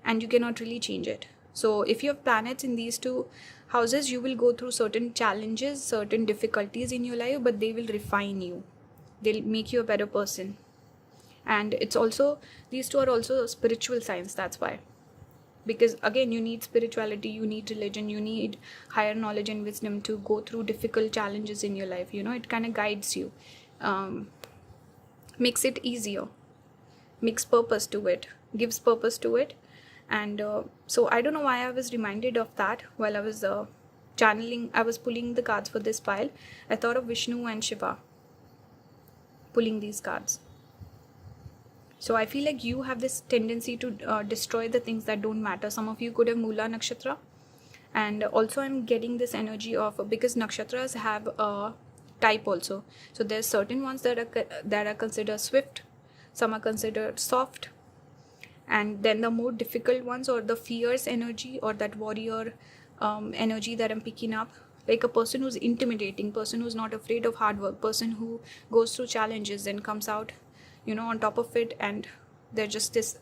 and you cannot really change it. So if you have planets in these two houses, you will go through certain challenges, certain difficulties in your life, but they will refine you. They'll make you a better person. And it's also, these two are also spiritual signs. That's why, because again, you need spirituality, you need religion, you need higher knowledge and wisdom to go through difficult challenges in your life. It kind of guides you, makes it easier, makes purpose to it, gives purpose to it. And so I don't know why I was reminded of that while I was channeling. I was pulling the cards for this pile. I thought of Vishnu and Shiva pulling these cards. So I feel like you have this tendency to destroy the things that don't matter. Some of you could have Mula Nakshatra. And also I'm getting this energy of, because nakshatras have a type also. So there's certain ones that are considered swift. Some are considered soft. And then the more difficult ones, or the fierce energy, or that warrior energy that I'm picking up. Like a person who's intimidating, person who's not afraid of hard work, person who goes through challenges and comes out on top of it, and they're just this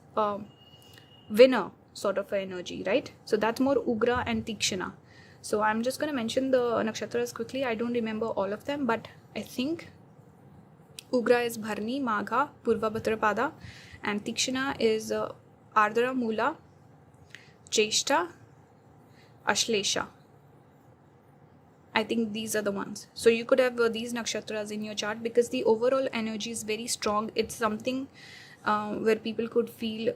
winner sort of energy, right? So that's more Ugra and Tikshana. So I'm just going to mention the nakshatras quickly. I don't remember all of them, but I think Ugra is Bharni, Magha, Purva Bhadrapada, and Tikshana is Ardra, Mula, Jeshta, Ashlesha. I think these are the ones. So you could have these nakshatras in your chart, because the overall energy is very strong. It's something where people could feel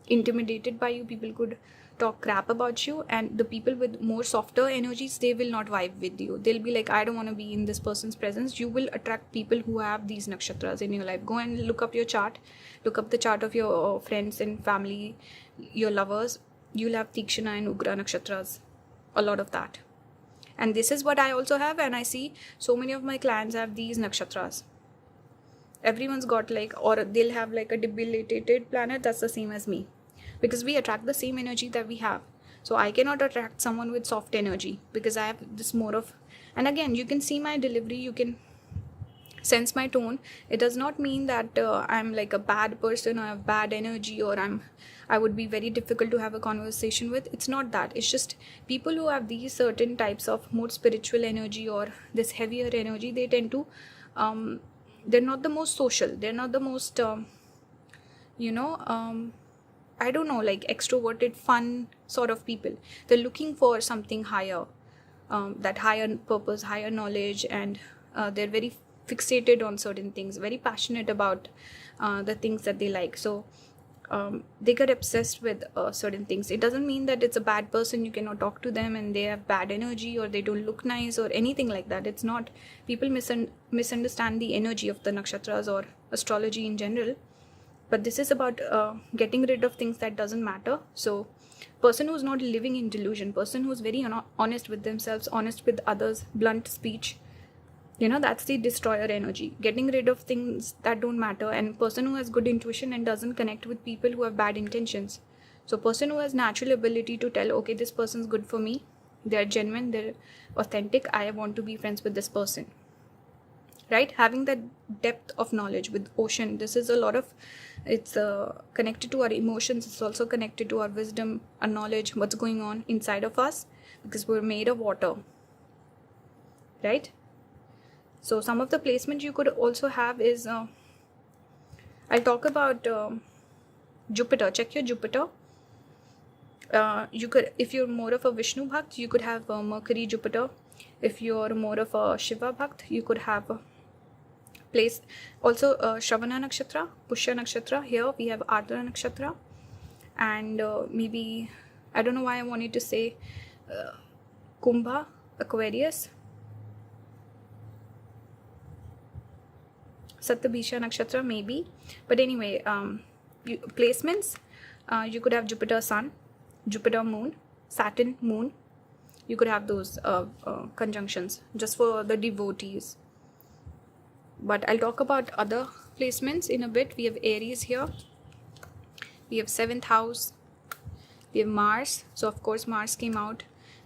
intimidated by you. People could talk crap about you, and the people with more softer energies, they will not vibe with you. They'll be like, I don't want to be in this person's presence. You will attract people who have these nakshatras in your life. Go and look up your chart. Look up the chart of your friends and family, your lovers. You'll have Tikshana and Ugra nakshatras. A lot of that. And this is what I also have, and I see so many of my clients have these nakshatras. Everyone's got or they'll have a debilitated planet that's the same as me, because we attract the same energy that we have. So I cannot attract someone with soft energy, because I have this more of, and again, you can see my delivery, you can sense my tone. It does not mean that I'm a bad person, or I have bad energy, or I would be very difficult to have a conversation with. It's not that. It's just people who have these certain types of more spiritual energy, or this heavier energy, they tend to they're not the most social, they're not the most I don't know, extroverted, fun sort of people. They're looking for something higher, that higher purpose, higher knowledge, and they're very fixated on certain things, very passionate about the things that they like. So they get obsessed with certain things. It doesn't mean that it's a bad person, you cannot talk to them and they have bad energy, or they don't look nice, or anything like that. It's not. People misunderstand the energy of the nakshatras or astrology in general. but this is about getting rid of things that doesn't matter. So person who's not living in delusion, person who's very honest with themselves, honest with others, blunt speech, that's the destroyer energy, getting rid of things that don't matter. And person who has good intuition and doesn't connect with people who have bad intentions. So person who has natural ability to tell, okay, this person's good for me, they're genuine, they're authentic, I want to be friends with this person, right? Having that depth of knowledge with ocean, this is a lot of, it's connected to our emotions, it's also connected to our wisdom, our knowledge, what's going on inside of us, because we're made of water, right? So some of the placement you could also have is, I'll talk about Jupiter. Check your Jupiter. You could, if you're more of a Vishnu Bhakt, you could have Mercury, Jupiter. If you're more of a Shiva Bhakt, you could have place also Shravana Nakshatra, Pushya Nakshatra. Here we have Ardra Nakshatra, and maybe, I don't know why I wanted to say Kumbha, Aquarius, Satyabhisha Nakshatra maybe. But anyway, placements, you could have Jupiter Sun, Jupiter Moon, Saturn Moon. You could have those conjunctions just for the devotees. But I'll talk about other placements in a bit. We have Aries here. We have 7th house. We have Mars. So of course Mars came out.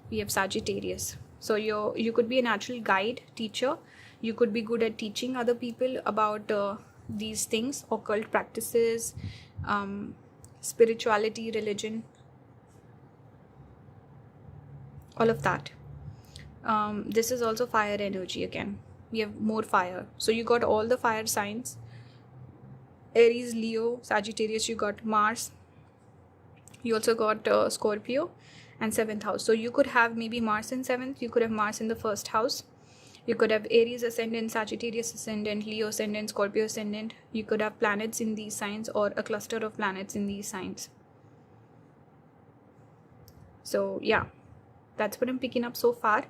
We have Sagittarius. So you could be a natural guide, teacher. You could be good at teaching other people about these things, occult practices, spirituality, religion, all of that. This is also fire energy again. We have more fire. So you got all the fire signs. Aries, Leo, Sagittarius, you got Mars. You also got Scorpio and 7th house. So you could have maybe Mars in 7th. You could have Mars in the 1st house. You could have Aries ascendant, Sagittarius ascendant, Leo ascendant, Scorpio ascendant. You could have planets in these signs or a cluster of planets in these signs. So yeah, that's what I'm picking up so far.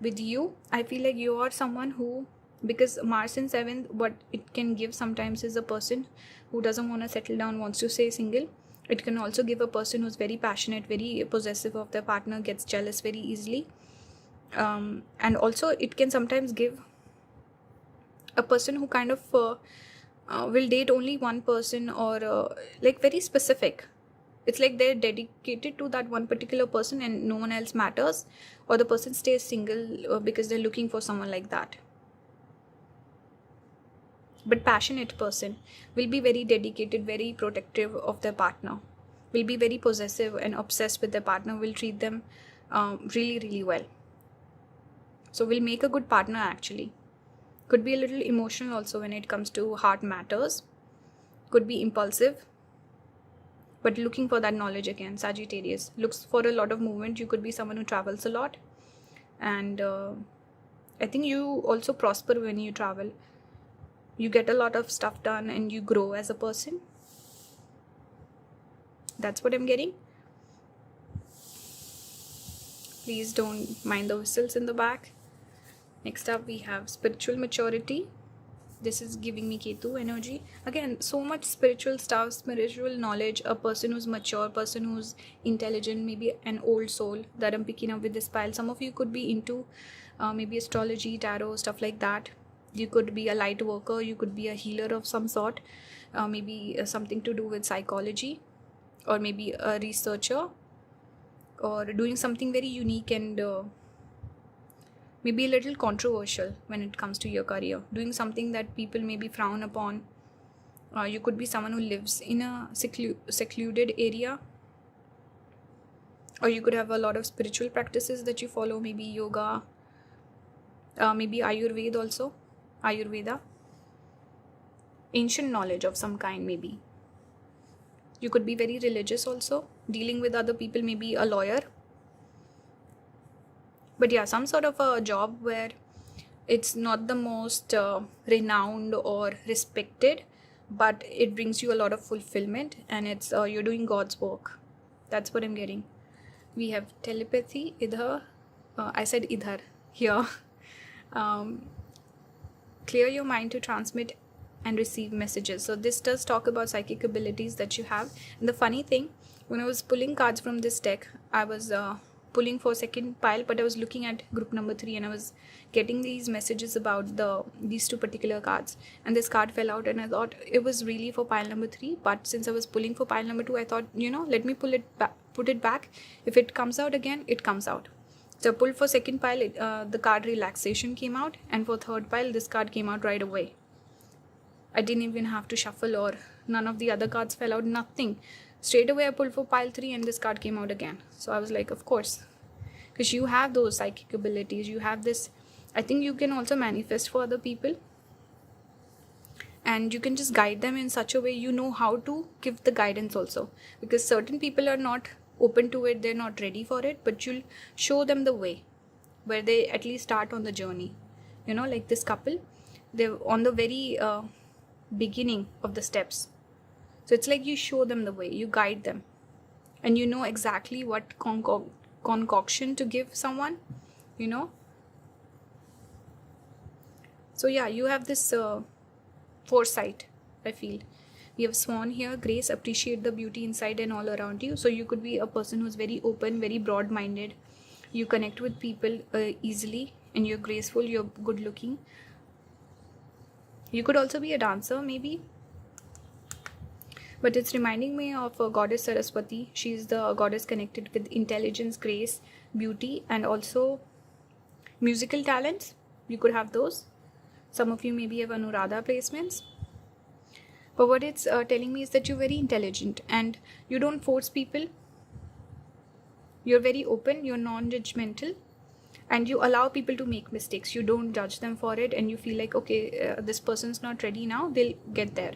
With you, I feel like you are someone who, because Mars in 7th, what it can give sometimes is a person who doesn't want to settle down, wants to stay single. It can also give a person who's very passionate, very possessive of their partner, gets jealous very easily. And also it can sometimes give a person who kind of will date only one person, or like very specific. It's like they're dedicated to that one particular person and no one else matters, or the person stays single because they're looking for someone like that. But passionate person will be very dedicated, very protective of their partner, will be very possessive and obsessed with their partner, will treat them really, really well. So will make a good partner actually. Could be a little emotional also when it comes to heart matters. Could be impulsive. But looking for that knowledge again. Sagittarius looks for a lot of movement. You could be someone who travels a lot. And I think you also prosper when you travel. You get a lot of stuff done and you grow as a person. That's what I'm getting. Please don't mind the whistles in the back. Next up we have spiritual maturity. This is giving me Ketu energy. Again, so much spiritual stuff, spiritual knowledge, a person who's mature, person who's intelligent, maybe an old soul that I'm picking up with this pile. Some of you could be into maybe astrology, tarot, stuff like that. You could be a light worker, you could be a healer of some sort, maybe something to do with psychology, or maybe a researcher, or doing something very unique and maybe a little controversial when it comes to your career, doing something that people maybe frown upon. You could be someone who lives in a secluded area, or you could have a lot of spiritual practices that you follow, maybe yoga, maybe Ayurveda also, Ayurveda, ancient knowledge of some kind maybe. You could be very religious also, dealing with other people, maybe a lawyer. But yeah, some sort of a job where it's not the most renowned or respected, but it brings you a lot of fulfillment, and it's you're doing God's work. That's what I'm getting. We have telepathy, idhar. I said idhar here. Clear your mind to transmit and receive messages. So this does talk about psychic abilities that you have. And the funny thing, when I was pulling cards from this deck, I was pulling for second pile, but I was looking at group number 3 and I was getting these messages about these two particular cards, and this card fell out and I thought it was really for pile number 3, but since I was pulling for pile number 2, I thought, let me put it back. If it comes out again, it comes out. So I pulled for second pile, the card relaxation came out, and for third pile this card came out right away. I didn't even have to shuffle, or none of the other cards fell out, nothing. Straight away I pulled for pile 3 and this card came out again. So I was like, of course, because you have those psychic abilities, you have this. I think you can also manifest for other people, and you can just guide them in such a way, you know how to give the guidance also, because certain people are not open to it, they're not ready for it, but you'll show them the way where they at least start on the journey. Like this couple, they're on the very beginning of the steps. So it's like you show them the way, you guide them, and you know exactly what concoction to give someone. So yeah, you have this foresight, I feel. We have swan here, grace, appreciate the beauty inside and all around you. So you could be a person who's very open, very broad-minded. You connect with people easily, and you're graceful, you're good looking. You could also be a dancer maybe, but it's reminding me of a goddess Saraswati. She's the goddess connected with intelligence, grace, beauty, and also musical talents. You could have those. Some of you maybe have Anuradha placements. But what it's telling me is that you're very intelligent and you don't force people. You're very open, you're non-judgmental, and you allow people to make mistakes. You don't judge them for it, and you feel like, okay, this person's not ready now, they'll get there.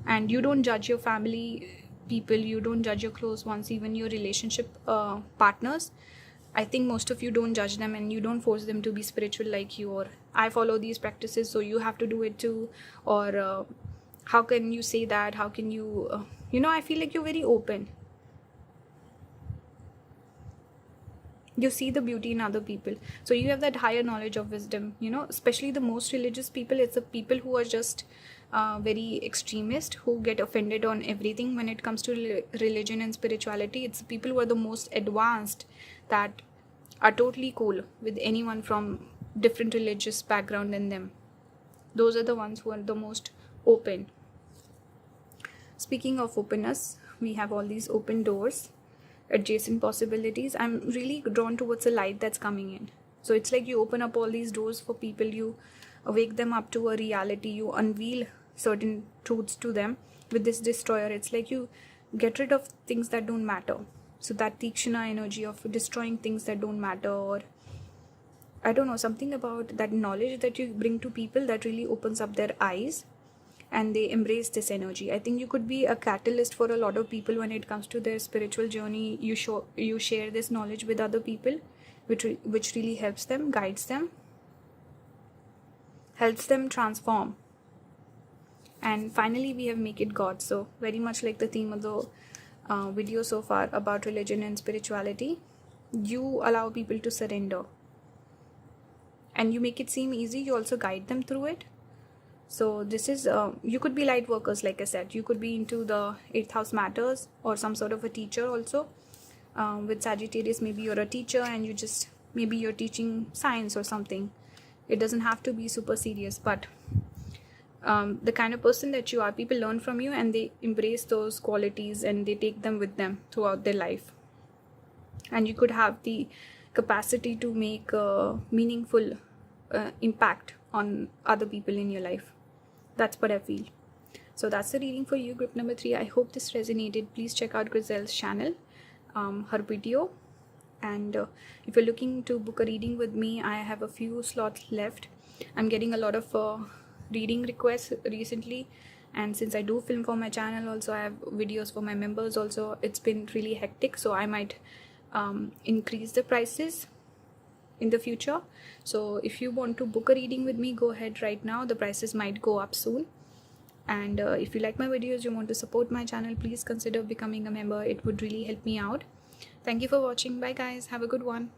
And you don't judge your family people, you don't judge your close ones, even your relationship partners. I think most of you don't judge them, and you don't force them to be spiritual like you, or I follow these practices so you have to do it too, or how can you say that, how can you I feel like you're very open. You see the beauty in other people, so you have that higher knowledge of wisdom. Especially the most religious people, it's the people who are just very extremist, who get offended on everything when it comes to religion and spirituality. It's the people who are the most advanced, that are totally cool with anyone from different religious background than them. Those are the ones who are the most open. Speaking of openness, we have all these open doors, adjacent possibilities. I'm really drawn towards the light that's coming in. So it's like you open up all these doors for people, you wake them up to a reality, you unveil certain truths to them. With this destroyer, it's like you get rid of things that don't matter. So that Tikshana energy of destroying things that don't matter, or I don't know, something about that knowledge that you bring to people that really opens up their eyes and they embrace this energy. I think you could be a catalyst for a lot of people when it comes to their spiritual journey. You share this knowledge with other people, which really helps them, guides them, helps them transform. And finally we have make it God. So very much like the theme of the video so far about religion and spirituality, you allow people to surrender and you make it seem easy. You also guide them through it. So this is you could be light workers, like I said. You could be into the 8th house matters, or some sort of a teacher also. With Sagittarius, maybe you're a teacher and maybe you're teaching science or something. It doesn't have to be super serious, but the kind of person that you are, people learn from you and they embrace those qualities and they take them with them throughout their life. And you could have the capacity to make a meaningful impact on other people in your life. That's what I feel. So that's the reading for you, group number 3. I hope this resonated. Please check out Grisel's channel, her video. And if you're looking to book a reading with me, I have a few slots left. I'm getting a lot of reading requests recently, and since I do film for my channel also, I have videos for my members also. It's been really hectic, so I might increase the prices in the future. So if you want to book a reading with me, go ahead right now. The prices might go up soon. And if you like my videos, you want to support my channel, please consider becoming a member. It would really help me out. Thank you for watching. Bye guys, have a good one.